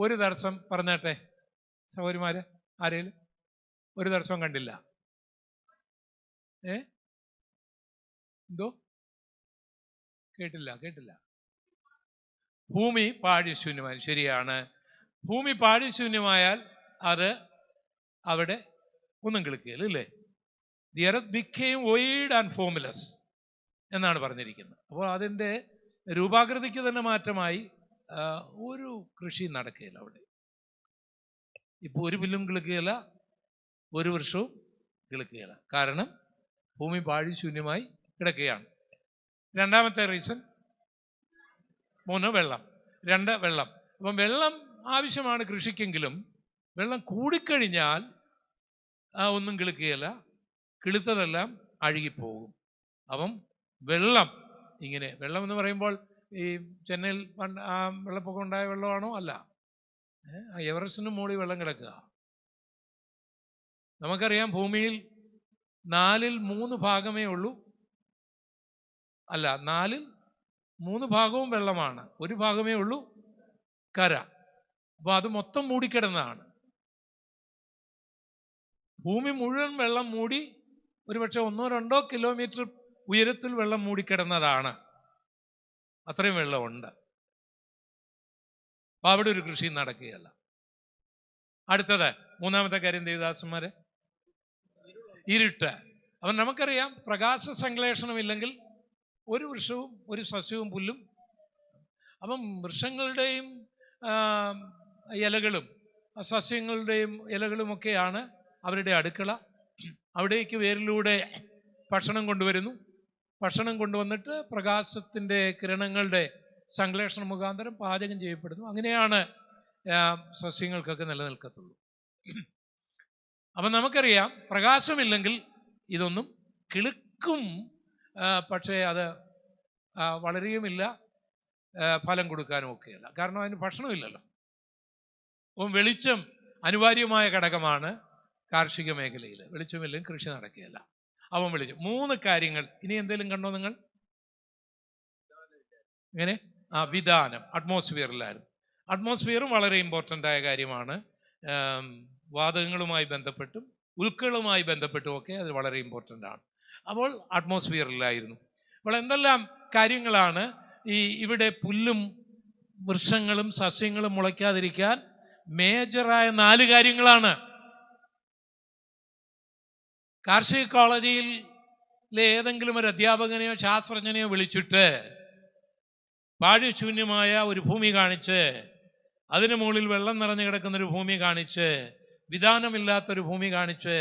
ഒരു തടസ്സം പറഞ്ഞാട്ടെ. സഹോദരിമാര് ആരെങ്കിലും ഒരു തടസ്സവും കണ്ടില്ല? എന്തോ കേട്ടില്ല. ഭൂമി പാഴ്ശൂന്യമായി. ശരിയാണ്. ഭൂമി പാഴ്ശൂന്യമായാൽ അത് അവിടെ ഒന്നും കിളുക്കുകയില്ല ഇല്ലേ? The earth became void and formless എന്നാണ് പറഞ്ഞിരിക്കുന്നത്. അപ്പോൾ അതിൻ്റെ രൂപാകൃതിക്ക് തന്നെ മാറ്റമായി. ഒരു കൃഷി നടക്കുകയില്ല അവിടെ. ഇപ്പോൾ ഒരു പുല്ലും കിളുക്കുകയില്ല, ഒരു വൃക്ഷവും കിളുക്കുകയില്ല. കാരണം ഭൂമി പാഴ്ശൂന്യമായി കിടക്കുകയാണ്. രണ്ടാമത്തെ റീസൺ 1 വെള്ളം, 2 വെള്ളം. അപ്പം വെള്ളം ആവശ്യമാണ് കൃഷിക്കെങ്കിലും വെള്ളം കൂടിക്കഴിഞ്ഞാൽ ഒന്നും കിളുക്കുകയില്ല, കിളുത്തതെല്ലാം അഴുകിപ്പോകും. അപ്പം വെള്ളം ഇങ്ങനെ, വെള്ളം എന്ന് പറയുമ്പോൾ ഈ ചെന്നൈയിൽ വെള്ളപ്പൊക്കം ഉണ്ടായ വെള്ളമാണോ? അല്ല, എവറസ്റ്റിന് മുകളിൽ വെള്ളം കിടക്കുക. നമുക്കറിയാം ഭൂമിയിൽ 4-ൽ 3 ഭാഗമേ ഉള്ളൂ. അല്ല, 4-ൽ 3 ഭാഗവും വെള്ളമാണ്, 1 ഭാഗമേ ഉള്ളൂ കര. അപ്പോൾ അത് മൊത്തം മൂടിക്കിടന്നതാണ്. ഭൂമി മുഴുവൻ വെള്ളം മൂടി ഒരുപക്ഷെ 1-2 കിലോമീറ്റർ ഉയരത്തിൽ വെള്ളം മൂടിക്കിടന്നതാണ്. അത്രയും വെള്ളമുണ്ട്. അപ്പം അവിടെ ഒരു കൃഷി നടക്കുകയല്ല. അടുത്തത് 3-ാമത്തെ കാര്യം ദേവദാസന്മാരെ, ഇരുട്ട്. അപ്പം നമുക്കറിയാം പ്രകാശ സംശ്ലേഷണമില്ലെങ്കിൽ ഒരു വൃക്ഷവും ഒരു സസ്യവും പുല്ലും അപ്പം വൃക്ഷങ്ങളുടെയും ഇലകളും സസ്യങ്ങളുടെയും ഇലകളുമൊക്കെയാണ് അവരുടെ അടുക്കള. അവിടേക്ക് വേരിലൂടെ ഭക്ഷണം കൊണ്ടുവരുന്നു. ഭക്ഷണം കൊണ്ടുവന്നിട്ട് പ്രകാശത്തിൻ്റെ കിരണങ്ങളുടെ സംശ്ലേഷണം മുഖാന്തരം പാചകം ചെയ്യപ്പെടുന്നു. അങ്ങനെയാണ് സസ്യങ്ങൾക്കൊക്കെ നിലനിൽക്കത്തുള്ളൂ. അപ്പം നമുക്കറിയാം, പ്രകാശമില്ലെങ്കിൽ ഇതൊന്നും കിളുക്കും, പക്ഷേ അത് വളരെയുമില്ല, ഫലം കൊടുക്കാനും ഒക്കെയല്ല. കാരണം അതിന് ഭക്ഷണമില്ലല്ലോ. അപ്പം വെളിച്ചം അനിവാര്യമായ ഘടകമാണ് കാർഷിക മേഖലയിൽ. വെളിച്ചമില്ലെങ്കിൽ കൃഷി നടക്കുകയില്ല. അവൻ വിളിച്ചു 3 കാര്യങ്ങൾ. ഇനി എന്തെങ്കിലും കണ്ടോ നിങ്ങൾ? ഇങ്ങനെ വിധാനം, അറ്റ്മോസ്ഫിയറിലായിരുന്നു. അറ്റ്മോസ്ഫിയറും വളരെ ഇമ്പോർട്ടൻ്റ് ആയ കാര്യമാണ്. വാതകങ്ങളുമായി ബന്ധപ്പെട്ടും ഉൽക്കകളുമായി ബന്ധപ്പെട്ടും ഒക്കെ അത് വളരെ ഇമ്പോർട്ടൻ്റ് ആണ്. അപ്പോൾ അറ്റ്മോസ്ഫിയറിലായിരുന്നു. അപ്പോൾ എന്തെല്ലാം കാര്യങ്ങളാണ് ഇവിടെ പുല്ലും വൃക്ഷങ്ങളും സസ്യങ്ങളും മുളയ്ക്കാതിരിക്കാൻ മേജറായ 4 കാര്യങ്ങളാണ്. കാർഷിക കോളേജിലെ ഏതെങ്കിലും ഒരു അധ്യാപകനെയോ ശാസ്ത്രജ്ഞനെയോ വിളിച്ചിട്ട് പാഴ്ശൂന്യമായ ഒരു ഭൂമി കാണിച്ച്, അതിന് മുകളിൽ വെള്ളം നിറഞ്ഞു കിടക്കുന്നൊരു ഭൂമി കാണിച്ച്, വിധാനമില്ലാത്തൊരു ഭൂമി കാണിച്ച്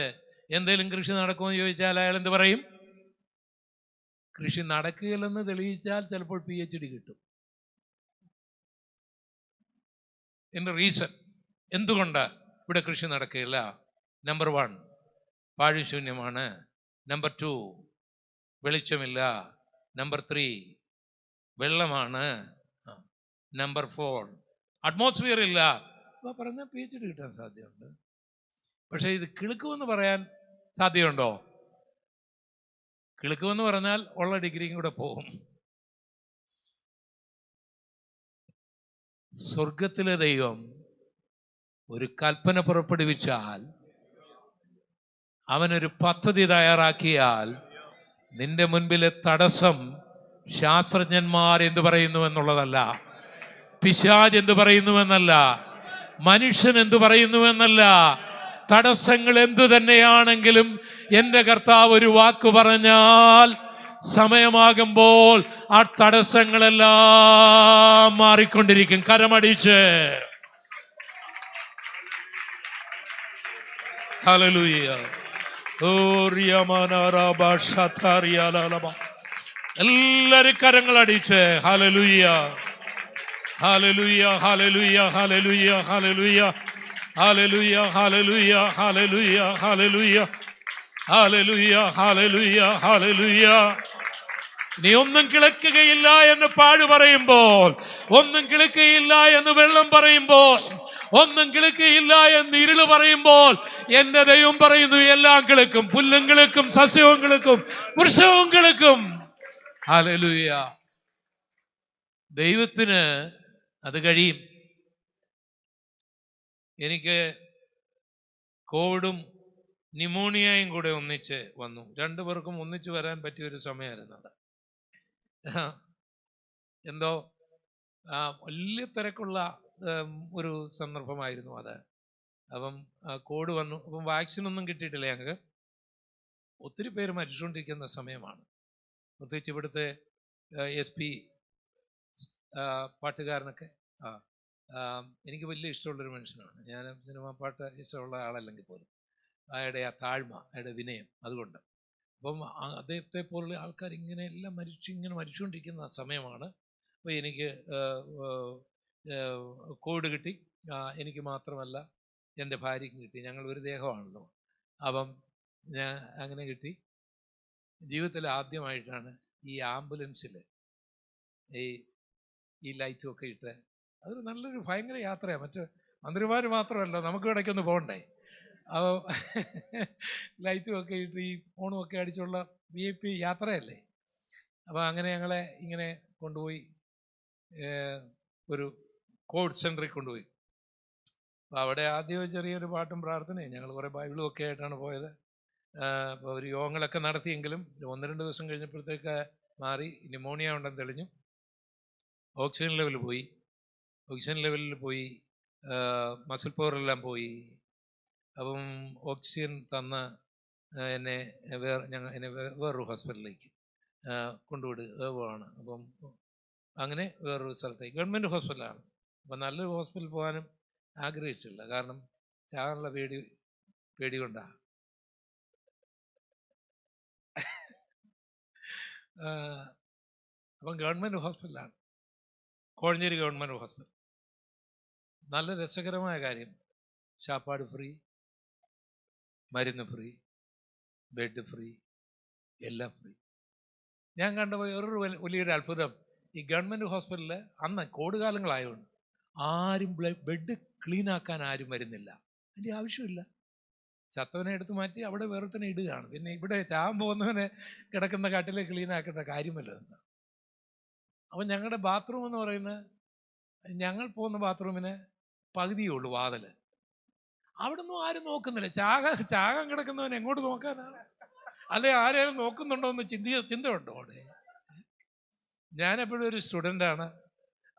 എന്തെങ്കിലും കൃഷി നടക്കുമെന്ന് ചോദിച്ചാൽ അയാൾ എന്ത് പറയും? കൃഷി നടക്കുകയില്ലെന്ന് തെളിയിച്ചാൽ ചിലപ്പോൾ PhD കിട്ടും. എൻ്റെ റീസൺ എന്തുകൊണ്ട് ഇവിടെ കൃഷി നടക്കുകയില്ല? നമ്പർ 1 പാഴ്ശൂന്യമാണ്. നമ്പർ 2 വെളിച്ചമില്ല. നമ്പർ 3 വെള്ളമാണ്. നമ്പർ 4 അറ്റ്മോസ്ഫിയർ ഇല്ല. അപ്പോൾ പറഞ്ഞാൽ PhD കിട്ടാൻ സാധ്യതയുണ്ട്. പക്ഷേ ഇത് കിളുക്കുമെന്ന് പറയാൻ സാധ്യതയുണ്ടോ? കിളുക്കുമെന്ന് പറഞ്ഞാൽ ഉള്ള ഡിഗ്രിയും കൂടെ പോകും. സ്വർഗത്തിലെ ദൈവം ഒരു കൽപ്പന പുറപ്പെടുവിച്ചാൽ, അവനൊരു പദ്ധതി തയ്യാറാക്കിയാൽ, നിന്റെ മുൻപിലെ തടസ്സം ശാസ്ത്രജ്ഞന്മാർ എന്തു പറയുന്നു എന്നുള്ളതല്ല, പിശാച് എന്തു പറയുന്നുവെന്നല്ല, മനുഷ്യൻ എന്തു പറയുന്നുവെന്നല്ല. തടസ്സങ്ങൾ എന്തു തന്നെയാണെങ്കിലും എൻ്റെ കർത്താവ് ഒരു വാക്ക് പറഞ്ഞാൽ സമയമാകുമ്പോൾ ആ തടസ്സങ്ങളെല്ലാം മാറിക്കൊണ്ടിരിക്കും. കരമടിച്ച് ഹല്ലേലൂയ. എല്ലാരും കരങ്ങളടിച്ച് hallelujah, hallelujah, hallelujah, hallelujah, hallelujah, hallelujah, hallelujah, hallelujah, hallelujah, hallelujah, hallelujah, hallelujah. നീ ഒന്നും കിളക്കുകയില്ല എന്ന് പാഴ് പറയുമ്പോൾ, ഒന്നും കിളക്കുകയില്ല എന്ന് വെള്ളം പറയുമ്പോൾ, ഒന്നും കിളക്കുകയില്ല എന്ന് ഇരുള് പറയുമ്പോൾ, എന്റെ ദൈവം പറയുന്നു എല്ലാം കിളക്കും. പുല്ലും കിളക്കും, സസ്യവും കിളക്കും, വൃക്ഷവും കിളക്കും. ഹല്ലേലൂയ. ദൈവത്തിന് അത് കഴിയും. എനിക്ക് കോവിഡും ന്യൂമോണിയയും കൂടെ ഒന്നിച്ച് വന്നു. 2 പേർക്കും ഒന്നിച്ച് വരാൻ പറ്റിയ ഒരു സമയമായിരുന്നു അത്. എന്തോ വലിയ തിരക്കുള്ള ഒരു സന്ദർഭമായിരുന്നു അത്. അപ്പം കോവിഡ് വന്നു. അപ്പം വാക്സിനൊന്നും കിട്ടിയിട്ടില്ല ഞങ്ങൾക്ക്. ഒത്തിരി പേര് മരിച്ചുകൊണ്ടിരിക്കുന്ന സമയമാണ്. പ്രത്യേകിച്ച് ഇവിടുത്തെ SP പാട്ടുകാരനൊക്കെ. എനിക്ക് വലിയ ഇഷ്ടമുള്ളൊരു മനുഷ്യനാണ്. ഞാൻ സിനിമാ പാട്ട് ഇഷ്ടമുള്ള ആളല്ലെങ്കിൽ പോലും അയാളുടെ ആ താഴ്മ, അയാളുടെ വിനയം, അതുകൊണ്ട്. അപ്പം അദ്ദേഹത്തെ പോലുള്ള ആൾക്കാർ ഇങ്ങനെ എല്ലാം മരിച്ചുകൊണ്ടിരിക്കുന്ന സമയമാണ്. അപ്പോൾ എനിക്ക് കോവിഡ് കിട്ടി. എനിക്ക് മാത്രമല്ല, എൻ്റെ ഭാര്യയ്ക്കും കിട്ടി. ഞങ്ങൾ ഒരു ദേഹമാണല്ലോ. അപ്പം ഞാൻ അങ്ങനെ കിട്ടി. ജീവിതത്തിൽ ആദ്യമായിട്ടാണ് ഈ ആംബുലൻസിൽ ഈ ലൈറ്റും ഒക്കെ ഇട്ട്, അതൊരു നല്ലൊരു ഭയങ്കര യാത്രയാണ്. മറ്റ് മന്ത്രിമാർ മാത്രമല്ല, നമുക്ക് ഇടയ്ക്കൊന്ന് പോകണ്ടേ. അപ്പോൾ ലൈറ്റും ഒക്കെ ഇട്ട് ഈ ഫോണും ഒക്കെ അടിച്ചുള്ള VIP യാത്രയല്ലേ. അപ്പോൾ അങ്ങനെ ഞങ്ങളെ ഇങ്ങനെ കൊണ്ടുപോയി ഒരു കോവിഡ് സെൻ്ററിൽ കൊണ്ടുപോയി. അപ്പോൾ അവിടെ ആദ്യം ചെറിയൊരു പാട്ടും പ്രാർത്ഥനയും, ഞങ്ങൾ കുറേ ബൈബിളും ഒക്കെ ആയിട്ടാണ് പോയത്. അപ്പോൾ ഒരു യോഗങ്ങളൊക്കെ നടത്തിയെങ്കിലും 1-2 ദിവസം കഴിഞ്ഞപ്പോഴത്തേക്ക് മാറി. ന്യൂമോണിയ ഉണ്ടെന്ന് തെളിഞ്ഞു. ഓക്സിജൻ ലെവലിൽ പോയി, മസിൽ പവറെല്ലാം പോയി. അപ്പം ഓക്സിജൻ തന്ന എന്നെ വേറൊരു ഹോസ്പിറ്റലിലേക്ക് കൊണ്ടുവിടുകയാണ്. അപ്പം അങ്ങനെ വേറൊരു സ്ഥലത്തേക്ക്, ഗവൺമെൻറ് ഹോസ്പിറ്റലാണ്. അപ്പം നല്ലൊരു ഹോസ്പിറ്റലിൽ പോകാനും ആഗ്രഹിച്ചില്ല, കാരണം ചാകാനുള്ള പേടി കൊണ്ടാണ്. അപ്പം ഗവൺമെൻറ് ഹോസ്പിറ്റലാണ്, കോഴഞ്ചേരി ഗവൺമെൻറ് ഹോസ്പിറ്റൽ. നല്ല രസകരമായ കാര്യം, ശാപ്പാട് ഫ്രീ, മരുന്ന് ഫ്രീ, ബെഡ് ഫ്രീ, എല്ലാം ഫ്രീ. ഞാൻ കണ്ട വേറൊരു വലിയൊരു അത്ഭുതം, ഈ ഗവൺമെൻറ് ഹോസ്പിറ്റലിൽ അന്ന് കോവിഡ് കാലങ്ങളായതുകൊണ്ട് ആരും ബെഡ് ക്ലീൻ ആക്കാൻ ആരും വരുന്നില്ല. അതിൻ്റെ ആവശ്യമില്ല. ചത്തവനെ എടുത്ത് മാറ്റി അവിടെ വേറെ തന്നെ ഇടുകയാണ്. പിന്നെ ഇവിടെ ചാവാൻ പോകുന്നവനെ കിടക്കുന്ന കാട്ടിൽ ക്ലീൻ ആക്കേണ്ട കാര്യമല്ലോ എന്ന്. അപ്പം ഞങ്ങളുടെ ബാത്റൂം എന്ന് പറയുന്നത്, ഞങ്ങൾ പോകുന്ന ബാത്റൂമിന് പകുതിയേ ഉള്ളൂ വാതിൽ. അവിടെ ഒന്നും ആരും നോക്കുന്നില്ല. ചാകാൻ കിടക്കുന്നവൻ എങ്ങോട്ട് നോക്കാനാണ്? അല്ലെ ആരെയും നോക്കുന്നുണ്ടോ എന്ന് ചിന്തയുണ്ടോ അവിടെ? ഞാനെപ്പോഴും ഒരു സ്റ്റുഡൻ്റാണ്.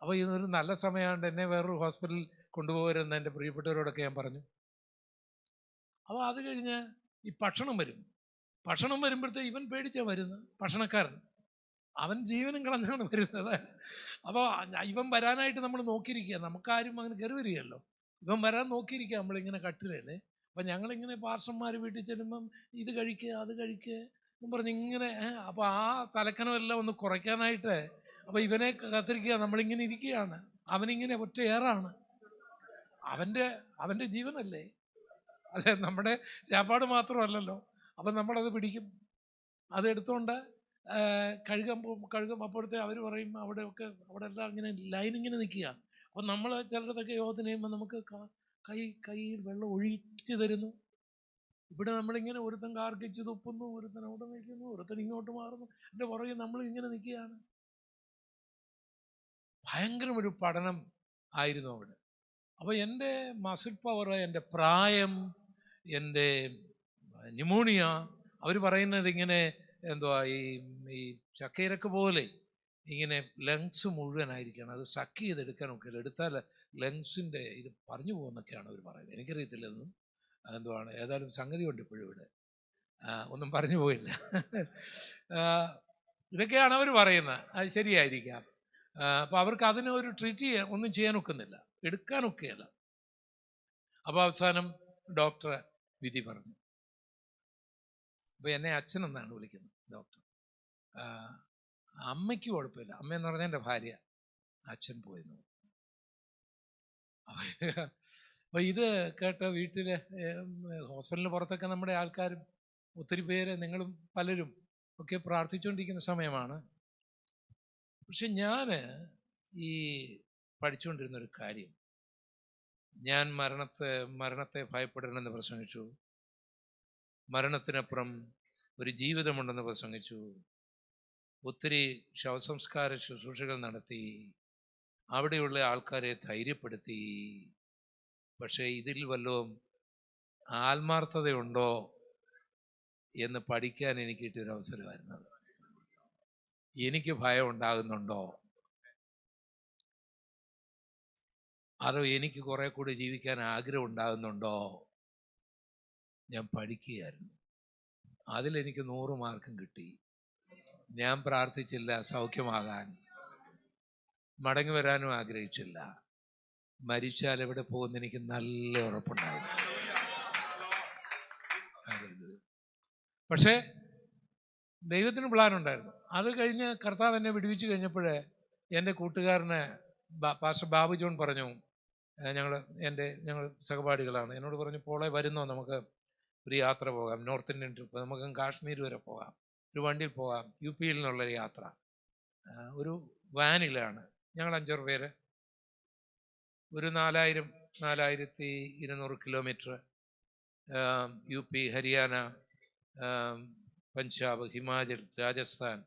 അപ്പോൾ ഇതൊരു നല്ല സമയമാണ്ട് എന്നെ വേറൊരു ഹോസ്പിറ്റലിൽ കൊണ്ടുപോകരുതെന്ന് എൻ്റെ പ്രിയപ്പെട്ടവരോടൊക്കെ ഞാൻ പറഞ്ഞു. അപ്പോൾ അത് കഴിഞ്ഞ് ഈ ഭക്ഷണം വരുമ്പോഴത്തെ ഇവൻ പേടിച്ചാണ് വരുന്നത്, ഭക്ഷണക്കാരൻ. അവൻ ജീവനും കളഞ്ഞാണ് വരുന്നത്. അപ്പോൾ ഇവൻ വരാനായിട്ട് നമ്മൾ നോക്കിയിരിക്കുക, നമുക്കാരും അങ്ങനെ കയറി വരികയല്ലോ. ഇവൻ വരാൻ നോക്കിയിരിക്കുക നമ്മളിങ്ങനെ കട്ടിലല്ലേ. അപ്പം ഞങ്ങളിങ്ങനെ പാർസന്മാർ വീട്ടിൽ ചെല്ലുമ്പം ഇത് കഴിക്കുക അത് കഴിക്കുക എന്നും പറഞ്ഞ് ഇങ്ങനെ. അപ്പോൾ ആ തലക്കനമെല്ലാം ഒന്ന് കുറയ്ക്കാനായിട്ട് അപ്പോൾ ഇവനെ കത്തിരിക്കുക, നമ്മളിങ്ങനെ ഇരിക്കുകയാണ്. അവനിങ്ങനെ ഒറ്റ ഏറാണ്, അവൻ്റെ ജീവനല്ലേ, അല്ലെ, നമ്മുടെ ചാപ്പാട് മാത്രമല്ലല്ലോ. അപ്പം നമ്മളത് പിടിക്കും, അതെടുത്തുകൊണ്ട് കഴുകും. അപ്പോഴത്തെ അവർ പറയും അവിടെ എല്ലാം ഇങ്ങനെ ലൈനിങ്ങനെ നിൽക്കുക. അപ്പം നമ്മൾ ചിലരതൊക്കെ യോഗത്തിന് ചെയ്യുമ്പോൾ നമുക്ക് കൈയിൽ വെള്ളം ഒഴിച്ച് തരുന്നു. ഇവിടെ നമ്മളിങ്ങനെ ഒരുത്തൻ കാർക്കിച്ച് തുപ്പുന്നു, ഒരുത്തൻ അവിടെ നിൽക്കുന്നു, ഒരുത്തൻ ഇങ്ങോട്ട് മാറുന്നു, എൻ്റെ പുറകെ നമ്മൾ ഇങ്ങനെ നിൽക്കുകയാണ്. ഭയങ്കര ഒരു പഠനം ആയിരുന്നു അവിടെ. അപ്പോൾ എൻ്റെ മസിൽ പവർ, എൻ്റെ പ്രായം, എൻ്റെ ന്യൂമോണിയ, അവർ പറയുന്നത് ഇങ്ങനെ എന്തുവാ, ഈ ചക്കയിലൊക്കെ പോലെ ഇങ്ങനെ ലങ്സ് മുഴുവനായിരിക്കണം, അത് സക്ക് ചെയ്തെടുക്കാനൊക്കെ എടുത്താൽ ലങ്സിൻ്റെ ഇത് പറഞ്ഞു പോകുന്നൊക്കെയാണ് അവർ പറയുന്നത്. എനിക്കറിയത്തില്ലെന്നും എന്തുവാണ്, ഏതായാലും സംഗതി ഉണ്ട് ഇപ്പോഴും ഇവിടെ, ഒന്നും പറഞ്ഞു പോയില്ല. ഇതൊക്കെയാണ് അവർ പറയുന്നത്, അത് ശരിയായിരിക്കാം. അപ്പോൾ അവർക്ക് അതിനൊരു ട്രീറ്റ് ഒന്നും ചെയ്യാൻ ഒക്കുന്നില്ല, എടുക്കാനൊക്കെയല്ല. അപ്പോൾ അവസാനം ഡോക്ടറെ വിധി പറഞ്ഞു. അപ്പോൾ എന്നെ അച്ഛനെന്നാണ് വിളിക്കുന്നത് ഡോക്ടർ. അമ്മയ്ക്ക് കുഴപ്പമില്ല, അമ്മയെന്ന് പറഞ്ഞാൽ എൻ്റെ ഭാര്യ, അച്ഛൻ പോയിരുന്നു. അപ്പോൾ ഇത് കേട്ട വീട്ടിൽ ഹോസ്പിറ്റലിന് പുറത്തൊക്കെ നമ്മുടെ ആൾക്കാരും ഒത്തിരി പേര്, നിങ്ങളും പലരും ഒക്കെ പ്രാർത്ഥിച്ചുകൊണ്ടിരിക്കുന്ന സമയമാണ്. പക്ഷെ ഞാൻ ഈ പഠിച്ചുകൊണ്ടിരുന്നൊരു കാര്യം, ഞാൻ മരണത്തെ ഭയപ്പെടണമെന്ന് പ്രസംഗിച്ചു, മരണത്തിനപ്പുറം ഒരു ജീവിതമുണ്ടെന്ന് പ്രസംഗിച്ചു, ഒത്തിരി ശവസംസ്കാര ശുശ്രൂഷകൾ നടത്തി, അവിടെയുള്ള ആൾക്കാരെ ധൈര്യപ്പെടുത്തി. പക്ഷേ ഇതിൽ വല്ലതും ആത്മാർത്ഥതയുണ്ടോ എന്ന് പഠിക്കാൻ എനിക്ക് കിട്ടിയൊരു അവസരമായിരുന്നത്. എനിക്ക് ഭയം ഉണ്ടാകുന്നുണ്ടോ, അതോ എനിക്ക് കുറെ കൂടി ജീവിക്കാൻ ആഗ്രഹം ഉണ്ടാകുന്നുണ്ടോ, ഞാൻ പഠിക്കുകയായിരുന്നു. അതിലെനിക്ക് 100 മാർക്കും കിട്ടി. ഞാൻ പ്രാർത്ഥിച്ചില്ല സൗഖ്യമാകാൻ, മടങ്ങി വരാനും ആഗ്രഹിച്ചില്ല. മരിച്ചാൽ എവിടെ പോകുന്ന എനിക്ക് നല്ല ഉറപ്പുണ്ടായിരുന്നു. പക്ഷേ ദൈവത്തിന് പ്ലാൻ ഉണ്ടായിരുന്നു. അത് കഴിഞ്ഞ് കർത്താവ് എന്നെ വിടുവിച്ച് കഴിഞ്ഞപ്പോഴേ എൻ്റെ കൂട്ടുകാരന് പാസ്റ്റർ ബാബു ജോൺ പറഞ്ഞു, ഞങ്ങൾ സഹപാഠികളാണ്, എന്നോട് പറഞ്ഞു, പോളെ വരുന്നോ, നമുക്ക് ഒരു യാത്ര പോകാം, നോർത്ത് ഇന്ത്യൻ ട്രിപ്പ്, നമുക്ക് കാശ്മീർ വരെ പോകാം, ഒരു വണ്ടിയിൽ പോകാം, UP യിൽ നിന്നുള്ളൊരു യാത്ര, ഒരു വാനിലാണ്. ഞങ്ങൾ 5 പേര്, ഒരു 4200 കിലോമീറ്റർ, UP, ഹരിയാന, പഞ്ചാബ്, ഹിമാചൽ, രാജസ്ഥാൻ,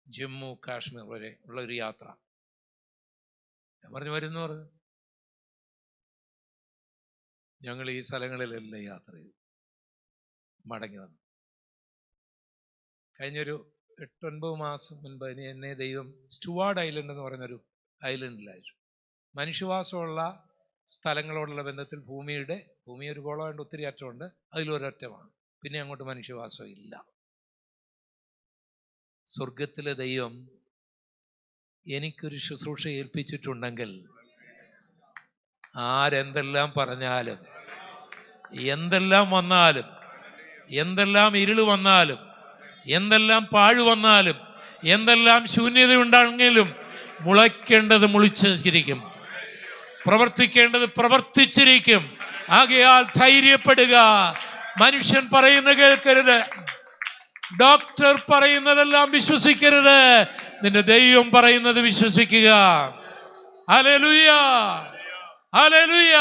ജമ്മു, കാശ്മീർ വരെ ഉള്ള ഒരു യാത്ര. ഞാൻ വരുന്നു പറഞ്ഞു. ഞങ്ങൾ ഈ സ്ഥലങ്ങളിലെല്ലാം യാത്ര ചെയ്തു മടങ്ങി വന്നു. കഴിഞ്ഞൊരു 8-9 മാസം മുൻപ് എന്നെ ദൈവം സ്റ്റുവാർഡ് ഐലൻഡ് എന്ന് പറയുന്നൊരു ഐലൻഡിലായിരുന്നു. മനുഷ്യവാസമുള്ള സ്ഥലങ്ങളോടുള്ള ബന്ധത്തിൽ ഭൂമി ഒരു ഗോളമുണ്ട്, ഒത്തിരി അറ്റമുണ്ട്, അതിലൊരറ്റമാണ്, പിന്നെ അങ്ങോട്ട് മനുഷ്യവാസം ഇല്ല. സ്വർഗത്തിലെ ദൈവം എനിക്കൊരു ശുശ്രൂഷ ഏൽപ്പിച്ചിട്ടുണ്ടെങ്കിൽ ആരെന്തെല്ലാം പറഞ്ഞാലും, എന്തെല്ലാം വന്നാലും, എന്തെല്ലാം ഇരുള് വന്നാലും, എന്തെല്ലാം പാഴ് വന്നാലും, എന്തെല്ലാം ശൂന്യത ഉണ്ടെങ്കിലും മുളയ്ക്കേണ്ടത് മുളിച്ചിരിക്കും, പ്രവർത്തിക്കേണ്ടത് പ്രവർത്തിച്ചിരിക്കും. ആകയാൽ ധൈര്യപ്പെടുക. മനുഷ്യൻ പറയുന്നത് കേൾക്കരുത്, ഡോക്ടർ പറയുന്നതെല്ലാം വിശ്വസിക്കരുത്, നിന്റെ ദൈവം പറയുന്നത് വിശ്വസിക്കുക. Hallelujah, hallelujah.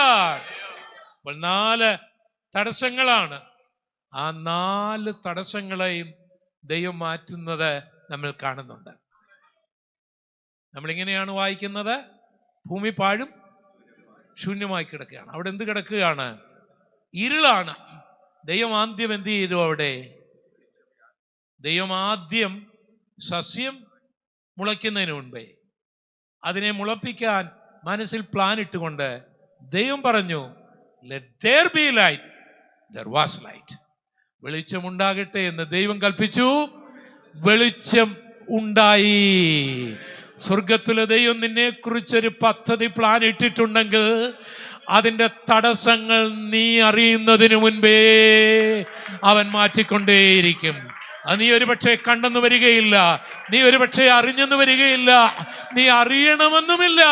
അപ്പോൾ 4 തടസ്സങ്ങളാണ്. ആ 4 തടസ്സങ്ങളെയും ദൈവം മാറ്റുന്നത് നമ്മൾ കാണുന്നുണ്ട്. നമ്മളിങ്ങനെയാണ് വായിക്കുന്നത്: ഭൂമി പാഴും ശൂന്യമായി കിടക്കുകയാണ്. അവിടെ എന്ത് കിടക്കുകയാണ്? ഇരുളാണ്. ദൈവം ആദ്യം എന്ത് ചെയ്തു? അവിടെ ദൈവം ആദ്യം സസ്യം മുളയ്ക്കുന്നതിന് മുൻപേ അതിനെ മുളപ്പിക്കാൻ മനസ്സിൽ പ്ലാൻ ഇട്ടുകൊണ്ട് ദൈവം പറഞ്ഞു, let there be light. There was light. വെളിച്ചം ഉണ്ടാകട്ടെ എന്ന് ദൈവം കൽപ്പിച്ചു. വെളിച്ചം ഉണ്ടായി. സ്വർഗത്തിലെ ദൈവം നിന്നെ കുറിച്ചൊരു പദ്ധതി, പ്ലാൻ ഇട്ടിട്ടുണ്ടെങ്കിൽ അതിൻ്റെ തടസ്സങ്ങൾ നീ അറിയുന്നതിന് മുൻപേ അവൻ മാറ്റിക്കൊണ്ടേയിരിക്കും. അത് നീ ഒരുപക്ഷെ കണ്ടെന്ന് വരികയില്ല, നീ ഒരുപക്ഷെ അറിഞ്ഞെന്ന് വരികയില്ല, നീ അറിയണമെന്നുമില്ല.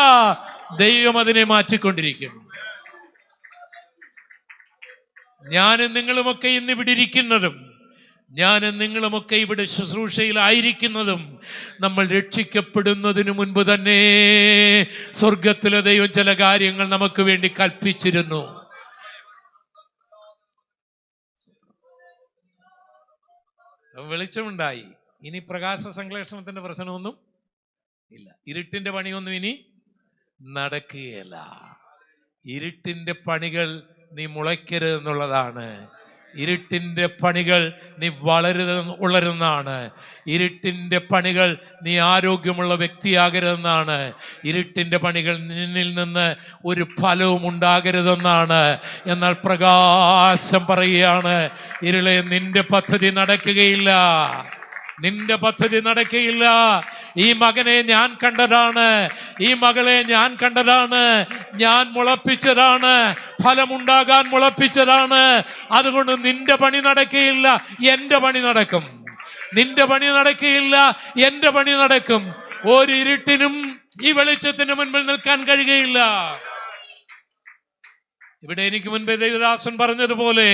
ദൈവം അതിനെ മാറ്റിക്കൊണ്ടിരിക്കും. ഞാനും നിങ്ങളുമൊക്കെ ഇന്ന് ഇവിടെ ഇരിക്കുന്നതും, ഞാനും നിങ്ങളുമൊക്കെ ഇവിടെ ശുശ്രൂഷയിലായിരിക്കുന്നതും നമ്മൾ രക്ഷിക്കപ്പെടുന്നതിന് മുൻപ് തന്നെ സ്വർഗത്തിലെ ദൈവം ചില കാര്യങ്ങൾ നമുക്ക് വേണ്ടി കൽപ്പിച്ചിരുന്നു. വെളിച്ചമുണ്ടായി. ഇനി പ്രകാശ സംശ്ലേഷണത്തിന്റെ പ്രശ്നമൊന്നും ഇല്ല. ഇരുട്ടിന്റെ പണിയൊന്നും ഇനി നടക്കുകയില്ല. ഇരുട്ടിന്റെ പണികൾ നീ മുളയ്ക്കരുത് എന്നുള്ളതാണ്. ഇരുട്ടിന്റെ പണികൾ നീ വളരുന്നതാണ്. ഇരുട്ടിന്റെ പണികൾ നീ ആരോഗ്യമുള്ള വ്യക്തിയാകരുതെന്നാണ്. ഇരുട്ടിന്റെ പണികൾ നിന്നിൽ നിന്ന് ഒരു ഫലവും ഉണ്ടാകരുതെന്നാണ്. എന്നാൽ പ്രകാശം പറയുകയാണ്, ഇരുളെ നിന്റെ പദ്ധതി നടക്കുകയില്ല, നിന്റെ പദ്ധതി നടക്കുകയില്ല. ഈ മകനെ ഞാൻ കണ്ടതാണ്, ഈ മകളെ ഞാൻ കണ്ടതാണ്, ഞാൻ മുളപ്പിച്ചതാണ്, ഫലമുണ്ടാകാൻ മുളപ്പിച്ചതാണ്. അതുകൊണ്ട് നിന്റെ പണി നടക്കുകയില്ല, എൻ്റെ പണി നടക്കും. നിന്റെ പണി നടക്കുകയില്ല, എൻ്റെ പണി നടക്കും. ഒരു ഇരുട്ടിനും ഈ വെളിച്ചത്തിന് മുൻപിൽ നിൽക്കാൻ കഴിയുകയില്ല. ഇവിടെ എനിക്ക് മുൻപേ ദേവദാസൻ പറഞ്ഞതുപോലെ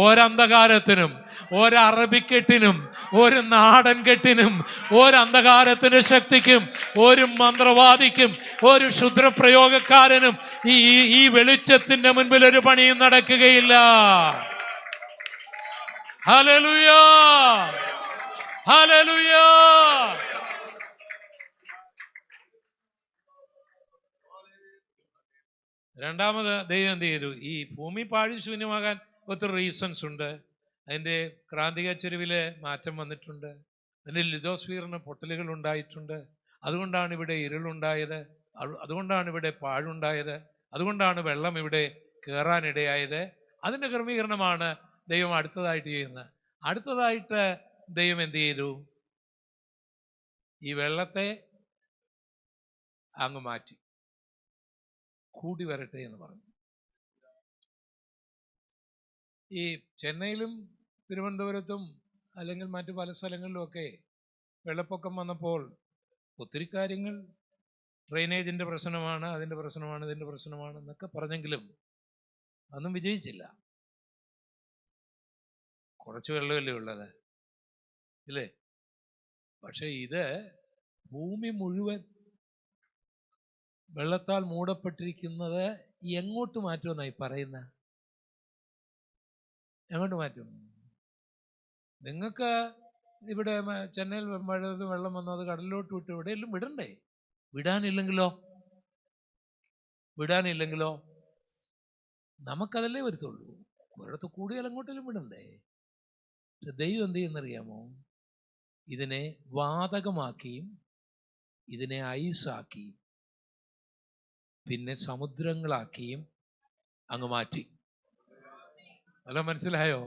ഒരന്ധകാരത്തിനും, ഒരറബിക്കെട്ടിനും, ഒരു നാടൻ കെട്ടിനും, ഒരന്ധകാരത്തിന്റെ ശക്തിക്കും, ഒരു മന്ത്രവാദിക്കും, ഒരു ക്ഷുദ്രപ്രയോഗക്കാരനും ഈ വെളിച്ചത്തിന്റെ മുൻപിൽ ഒരു പണിയും നടക്കുകയില്ല. Hallelujah, hallelujah. രണ്ടാമത് ദൈവം എന്ത് ചെയ്തു? ഈ ഭൂമി പാഴും ശൂന്യമാകാൻ ഒത്തിരി റീസൺസ് ഉണ്ട്. അതിൻ്റെ ക്രാന്തിക ചെരുവില് മാറ്റം വന്നിട്ടുണ്ട്. അതിൻ്റെ ലിതോസ്ഫിയറിന് പൊട്ടലുകൾ ഉണ്ടായിട്ടുണ്ട്. അതുകൊണ്ടാണ് ഇവിടെ ഇരുളുണ്ടായത്, അതുകൊണ്ടാണ് ഇവിടെ പാഴുണ്ടായത്, അതുകൊണ്ടാണ് വെള്ളം ഇവിടെ കയറാനിടയായത്. അതിൻ്റെ ക്രമീകരണമാണ് ദൈവം അടുത്തതായിട്ട് ചെയ്യുന്നത്. അടുത്തതായിട്ട് ദൈവം എന്ത് ചെയ്തു? ഈ വെള്ളത്തെ അങ്ങ് മാറ്റി, കൂടി വരട്ടെ എന്ന് പറഞ്ഞു. ഈ ചെന്നൈയിലും തിരുവനന്തപുരത്തും അല്ലെങ്കിൽ മറ്റു പല സ്ഥലങ്ങളിലുമൊക്കെ വെള്ളപ്പൊക്കം വന്നപ്പോൾ ഒത്തിരി കാര്യങ്ങൾ, ഡ്രെയിനേജിൻ്റെ പ്രശ്നമാണ്, അതിൻ്റെ പ്രശ്നമാണ്, ഇതിൻ്റെ പ്രശ്നമാണ് എന്നൊക്കെ പറഞ്ഞെങ്കിലും അതൊന്നും വിജയിച്ചില്ല. കുറച്ച് വെള്ളമല്ലേ ഉള്ളത്, ഇല്ലേ? പക്ഷെ ഇത് ഭൂമി മുഴുവൻ വെള്ളത്താൽ മൂടപ്പെട്ടിരിക്കുന്നത് എങ്ങോട്ട് മാറ്റുമെന്നായി പറയുന്നത്? എങ്ങോട്ട് മാറ്റും? നിങ്ങൾക്ക് ഇവിടെ ചെന്നൈയിൽ മഴ വെള്ളം വന്നു, അത് കടലിലോട്ട് വിട്ട് എവിടെയെല്ലാം വിടണ്ടേ? വിടാനില്ലെങ്കിലോ നമുക്കതല്ലേ വരുത്തുള്ളൂ. ഒരിടത്ത് കൂടിയാൽ അങ്ങോട്ടെല്ലാം വിടണ്ടേ? ദൈവം എന്ത് ചെയ്യുന്നറിയാമോ? ഇതിനെ വാതകമാക്കിയും ഇതിനെ ഐസാക്കിയും പിന്നെ സമുദ്രങ്ങളാക്കിയും അങ്ങ് മാറ്റി. അല്ല, മനസ്സിലായോ?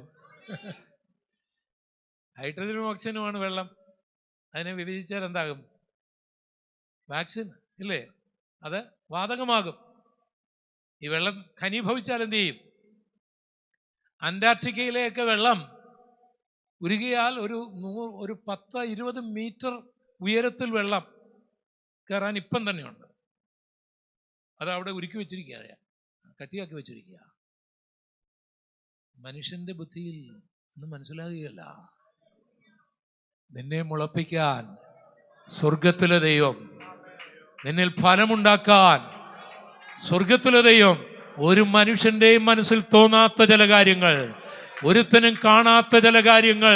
ഹൈഡ്രജനും ഓക്സിജനുമാണ് വെള്ളം. അതിനെ വിഭജിച്ചാൽ എന്താകും? വാക്സിൻ ഇല്ലേ, അത് വാതകമാകും. ഈ വെള്ളം ഘനീഭവിച്ചാൽ എന്ത് ചെയ്യും? അന്റാർട്ടിക്കയിലേക്ക് വെള്ളം ഉരുകിയാൽ ഒരു 10-20 മീറ്റർ ഉയരത്തിൽ വെള്ളം കയറാൻ ഇപ്പം തന്നെയുണ്ട്. അത് അവിടെ ഉരുക്കി വെച്ചിരിക്കുക, കട്ടിയാക്കി വെച്ചിരിക്കുക. മനുഷ്യന്റെ ബുദ്ധിയിൽ ഒന്നും മനസ്സിലാകുകയല്ല. നിന്നെ മുളപ്പിക്കാൻ സ്വർഗത്തിലെ ദൈവം, നിന്നിൽ ഫലമുണ്ടാക്കാൻ സ്വർഗത്തിലെ ദൈവം ഒരു മനുഷ്യന്റെയും മനസ്സിൽ തോന്നാത്ത ചില കാര്യങ്ങൾ, ഒരുത്തനും കാണാത്ത ചില കാര്യങ്ങൾ,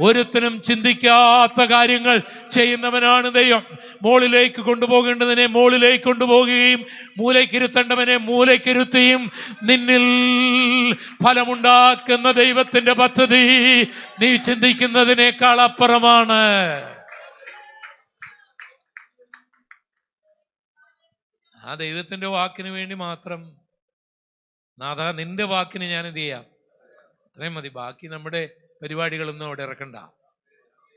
ഒരുത്തനും ചിന്തിക്കാത്ത കാര്യങ്ങൾ ചെയ്യുന്നവനാണ് ദൈവം. മോളിലേക്ക് കൊണ്ടുപോകേണ്ടതിനെ മോളിലേക്ക് കൊണ്ടുപോകുകയും മൂലയ്ക്കിരുത്തേണ്ടവനെ മൂലയ്ക്കിരുത്തിയും നിന്നിൽ ഫലമുണ്ടാക്കുന്ന ദൈവത്തിന്റെ പദ്ധതി നീ ചിന്തിക്കുന്നതിനേക്കാൾ അപ്പുറമാണ്. ആ ദൈവത്തിന്റെ വാക്കിന് വേണ്ടി മാത്രം, നാഥാ നിന്റെ വാക്കിന് ഞാൻ എന്ത് ചെയ്യാം, അത്രയും മതി. ബാക്കി നമ്മുടെ പരിപാടികളൊന്നും അവിടെ ഇറക്കണ്ട.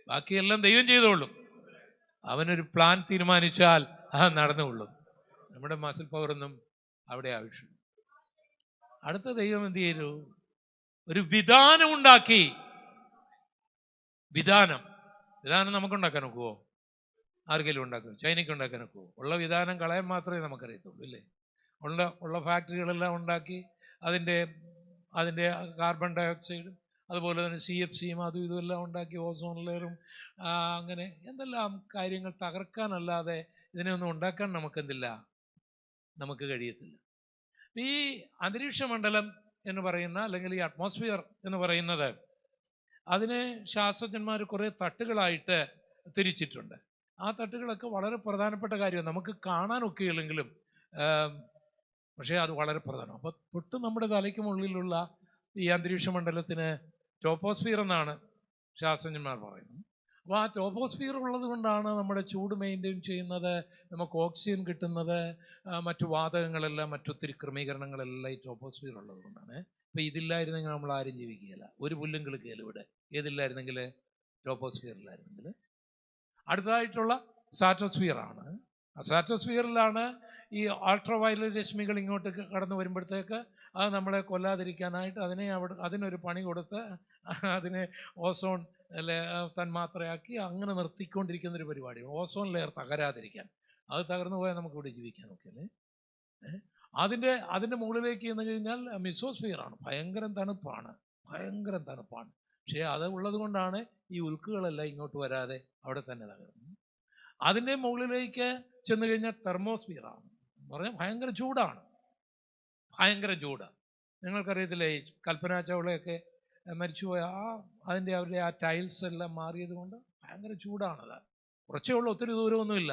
ബാക്കിയെല്ലാം ദൈവം ചെയ്തോളും. അവനൊരു പ്ലാൻ തീരുമാനിച്ചാൽ അത് നടന്നുകൊള്ളും. നമ്മുടെ മസിൽ പവറൊന്നും അവിടെ ആവശ്യം. അടുത്ത ദൈവം എന്ത് ചെയ്തു? ഒരു വിധാനം ഉണ്ടാക്കി. വിധാനം നമുക്കുണ്ടാക്കാൻ ഒക്കുവോ? ആർക്കെങ്കിലും ഉണ്ടാക്കും? ചൈനയ്ക്ക് ഉണ്ടാക്കാൻ ഒക്കുവോ? ഉള്ള വിധാനം കളയാൻ മാത്രമേ നമുക്കറിയത്തുള്ളൂ, ഇല്ലേ? ഉള്ള ഫാക്ടറികളെല്ലാം ഉണ്ടാക്കി അതിൻ്റെ കാർബൺ ഡൈ ഓക്സൈഡും അതുപോലെ തന്നെ CFCയും അതും ഇതുമെല്ലാം ഉണ്ടാക്കി ഓസോൺ ലെയറും അങ്ങനെ എന്തെല്ലാം കാര്യങ്ങൾ തകർക്കാനല്ലാതെ ഇതിനെ ഒന്നും ഉണ്ടാക്കാൻ നമുക്ക് കഴിയത്തില്ല. ഈ അന്തരീക്ഷ മണ്ഡലം എന്ന് പറയുന്ന, അല്ലെങ്കിൽ ഈ അറ്റ്മോസ്ഫിയർ എന്ന് പറയുന്നത്, അതിനെ ശാസ്ത്രജ്ഞന്മാർ കുറേ തട്ടുകളായിട്ട് തിരിച്ചിട്ടുണ്ട്. ആ തട്ടുകളൊക്കെ വളരെ പ്രധാനപ്പെട്ട കാര്യമാണ്. നമുക്ക് കാണാനൊക്കെയില്ലെങ്കിലും പക്ഷേ അത് വളരെ പ്രധാനം. അപ്പോൾ തൊട്ട് നമ്മുടെ തലയ്ക്ക് മുകളിലുള്ള ഈ അന്തരീക്ഷ മണ്ഡലത്തിന് ടോപ്പോസ്ഫിയർ എന്നാണ് ശാസ്ത്രജ്ഞന്മാർ പറയുന്നത്. അപ്പോൾ ആ ടോപ്പോസ്ഫിയർ ഉള്ളത് കൊണ്ടാണ് നമ്മുടെ ചൂട് മെയിൻറ്റെയിൻ ചെയ്യുന്നത്, നമുക്ക് ഓക്സിജൻ കിട്ടുന്നത്, മറ്റു വാതകങ്ങളെല്ലാം, മറ്റൊത്തിരി ക്രമീകരണങ്ങളെല്ലാം ഈ ടോപ്പോസ്ഫിയർ ഉള്ളത് കൊണ്ടാണ്. അപ്പോൾ ഇതില്ലായിരുന്നെങ്കിൽ നമ്മൾ ആരും ജീവിക്കുകയില്ല, ഒരു പുല്ലും കിളുക്കുകയില്ല ഇവിടെ. ഏതില്ലായിരുന്നെങ്കിൽ? ടോപ്പോസ്ഫിയറിലായിരുന്നെങ്കിൽ. അടുത്തതായിട്ടുള്ള സ്ട്രാറ്റോസ്ഫിയറാണ്. സ്ട്രാറ്റോസ്ഫിയറിലാണ് ഈ അൾട്രാ വയലറ്റ് രശ്മികൾ ഇങ്ങോട്ട് കടന്നു വരുമ്പോഴത്തേക്ക് അത് നമ്മളെ കൊല്ലാതിരിക്കാനായിട്ട് അതിനൊരു പണി കൊടുത്ത് അതിനെ ഓസോൺ തന്മാത്രയാക്കി അങ്ങനെ നിർത്തിക്കൊണ്ടിരിക്കുന്നൊരു പരിപാടി. ഓസോൺ ലെയർ തകരാതിരിക്കാൻ. അത് തകർന്നു പോയാൽ നമുക്കിവിടെ ജീവിക്കാനൊക്കെ അല്ലേ. അതിൻ്റെ മുകളിലേക്ക് ചെന്ന് കഴിഞ്ഞാൽ മിസോസ്ഫിയറാണ്. ഭയങ്കരം തണുപ്പാണ്. പക്ഷേ അത് ഉള്ളത് കൊണ്ടാണ് ഈ ഉൽക്കുകളെല്ലാം ഇങ്ങോട്ട് വരാതെ അവിടെ തന്നെ തകരുന്നത്. അതിൻ്റെ മുകളിലേക്ക് ചെന്ന് കഴിഞ്ഞാൽ തെർമോസ്ഫിയറാണ്. എന്ന് പറഞ്ഞാൽ ഭയങ്കര ചൂടാണ്. നിങ്ങൾക്കറിയത്തില്ലേ, ഈ കൽപ്പന ചൗളയൊക്കെ മരിച്ചുപോയ അവരുടെ ആ ടൈൽസ് എല്ലാം മാറിയത് കൊണ്ട് ഭയങ്കര ചൂടാണത്. കുറച്ചേ ഉള്ളൂ, ഒത്തിരി ദൂരമൊന്നുമില്ല.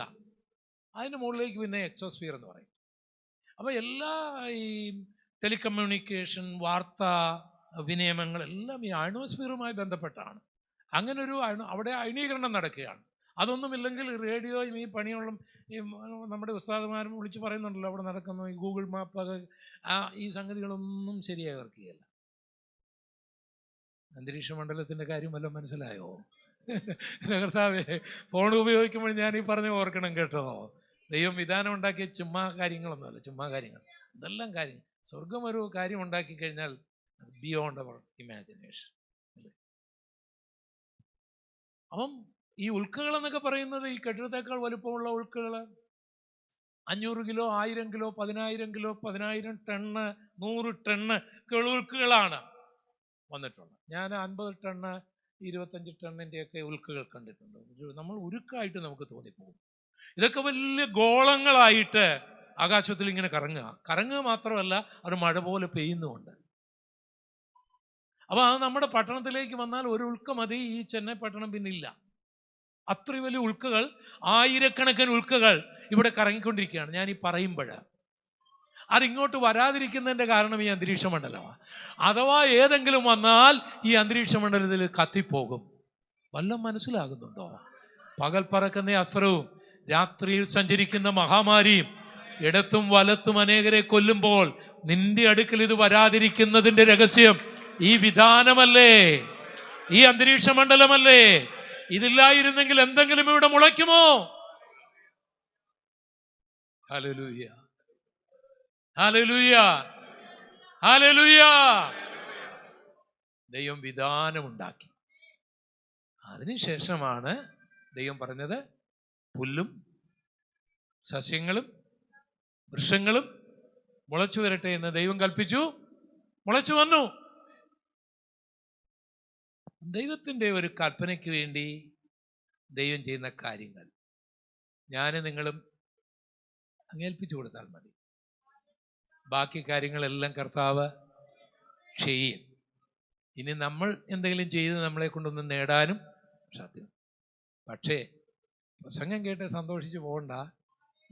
അതിൻ്റെ മുകളിലേക്ക് പിന്നെ എക്സോസ്ഫിയർ എന്ന് പറയും. അപ്പോൾ എല്ലാ ഈ ടെലികമ്മ്യൂണിക്കേഷൻ, വാർത്താ വിനിയമങ്ങളെല്ലാം ഈ അയണോസ്ഫിയറുമായി ബന്ധപ്പെട്ടാണ്. അങ്ങനൊരു അവിടെ അയണീകരണം നടക്കുകയാണ്. അതൊന്നുമില്ലെങ്കിൽ റേഡിയോയും ഈ പണിയുള്ള ഈ നമ്മുടെ ഉസ്താദുമാരും വിളിച്ച് പറയുന്നുണ്ടല്ലോ അവിടെ നടക്കുന്നു ഈ ഗൂഗിൾ മാപ്പ്, ഈ സംഗതികളൊന്നും ശരിയായി വർക്ക് ചെയ്യല്ല. അന്തരീക്ഷ മണ്ഡലത്തിൻ്റെ കാര്യം വല്ലതും മനസ്സിലായോ? കർത്താവേ, ഫോൺ ഉപയോഗിക്കുമ്പോൾ ഞാൻ ഈ പറഞ്ഞ് ഓർക്കണം കേട്ടോ. ദൈവം വിധാനം ഉണ്ടാക്കിയ ചുമ്മാ കാര്യങ്ങളൊന്നുമല്ല. ഇതെല്ലാം കാര്യം. സ്വർഗം ഒരു കാര്യം ഉണ്ടാക്കി കഴിഞ്ഞാൽ ബിയോണ്ട് അവർ ഇമാജിനേഷൻ. അപ്പം ഈ ഉൽക്കകൾ എന്നൊക്കെ പറയുന്നത് ഈ കെട്ടിടത്തേക്കാൾ വലുപ്പമുള്ള ഉൽക്കകൾ 500 kilo, 1000 kilo, 10,000 kilo, 10,000 ton, 100 ton ഉൽക്കകളാണ് വന്നിട്ടുള്ളത്. ഞാൻ 50 ടണ്ണ്, 25 ടണ്ണിൻ്റെയൊക്കെ ഉൽക്കകൾ കണ്ടിട്ടുണ്ട്. നമ്മൾ ഉരുക്കായിട്ട് നമുക്ക് തോന്നിപ്പോകും. ഇതൊക്കെ വലിയ ഗോളങ്ങളായിട്ട് ആകാശത്തിൽ ഇങ്ങനെ കറങ്ങുക മാത്രമല്ല, അത് മഴ പോലെ പെയ്യുന്നുമുണ്ട്. അപ്പോൾ അത് നമ്മുടെ പട്ടണത്തിലേക്ക് വന്നാൽ ഒരു ഉൽക്ക മതി, ഈ ചെന്നൈ പട്ടണം പിന്നില്ല. അത്രയും വലിയ ഉൽക്കകൾ, ആയിരക്കണക്കിന് ഉൽക്കകൾ ഇവിടെ കറങ്ങിക്കൊണ്ടിരിക്കുകയാണ്. ഞാൻ ഈ പറയുമ്പോൾ അതിങ്ങോട്ട് വരാതിരിക്കുന്നതിൻ്റെ കാരണം ഈ അന്തരീക്ഷ മണ്ഡലമാണ്. അഥവാ ഏതെങ്കിലും വന്നാൽ ഈ അന്തരീക്ഷ മണ്ഡലത്തിൽ കത്തിപ്പോകും. വല്ലതും മനസ്സിലാകുന്നുണ്ടോ? പകൽ പറക്കുന്ന അസ്ത്രവും രാത്രിയിൽ സഞ്ചരിക്കുന്ന മഹാമാരിയും ഇടത്തും വലത്തും അനേകരെ കൊല്ലുമ്പോൾ നിന്റെ അടുക്കൽ ഇത് വരാതിരിക്കുന്നതിൻ്റെ രഹസ്യം ഈ വിധാനമല്ലേ, ഈ അന്തരീക്ഷ മണ്ഡലമല്ലേ? ഇതില്ലായിരുന്നെങ്കിൽ എന്തെങ്കിലും ഇവിടെ മുളയ്ക്കുമോ? Hallelujah, hallelujah, hallelujah. ദൈവം വിധാനമുണ്ടാക്കി. അതിനുശേഷമാണ് ദൈവം പറഞ്ഞത് പുല്ലും സസ്യങ്ങളും വൃക്ഷങ്ങളും മുളച്ചു വരട്ടെ എന്ന് ദൈവം കൽപ്പിച്ചു. മുളച്ചു വന്നു. ദൈവത്തിൻ്റെ ഒരു കൽപ്പനയ്ക്ക് വേണ്ടി ദൈവം ചെയ്യുന്ന കാര്യങ്ങൾ ഞാനും നിങ്ങളും അങ്ങേൽപ്പിച്ചു കൊടുത്താൽ മതി. ബാക്കി കാര്യങ്ങളെല്ലാം കർത്താവ് ചെയ്യും. ഇനി നമ്മൾ എന്തെങ്കിലും ചെയ്ത് നമ്മളെ കൊണ്ടൊന്നും നേടാനും സാധ്യം. പക്ഷേ പ്രസംഗം കേട്ട് സന്തോഷിച്ച് പോകണ്ട.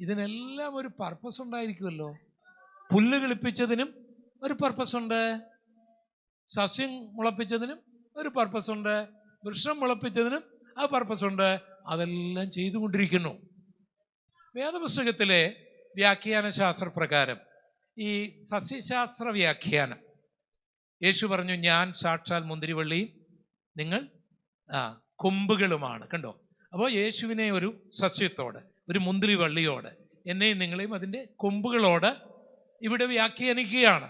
ഇതിനെല്ലാം ഒരു പർപ്പസ് ഉണ്ടായിരിക്കുമല്ലോ. പുല്ല് കിളിപ്പിച്ചതിനും ഒരു പർപ്പസ് ഉണ്ട്, സസ്യം മുളപ്പിച്ചതിനും ഒരു പർപ്പസ് ഉണ്ട്, വൃക്ഷം മുളപ്പിച്ചതിനും ആ പർപ്പസ് ഉണ്ട്. അതെല്ലാം ചെയ്തുകൊണ്ടിരിക്കുന്നു. വേദപുസ്തകത്തിലെ വ്യാഖ്യാന ശാസ്ത്രപ്രകാരം ഈ സസ്യശാസ്ത്ര വ്യാഖ്യാനം യേശു പറഞ്ഞു, ഞാൻ സാക്ഷാൽ മുന്തിരിവള്ളിയും നിങ്ങൾ കൊമ്പുകളുമാണ്. കണ്ടോ? അപ്പോൾ യേശുവിനെ ഒരു സസ്യത്തോട്, ഒരു മുന്തിരിവള്ളിയോട്, എന്നെയും നിങ്ങളെയും അതിൻ്റെ കൊമ്പുകളോട് ഇവിടെ വ്യാഖ്യാനിക്കുകയാണ്.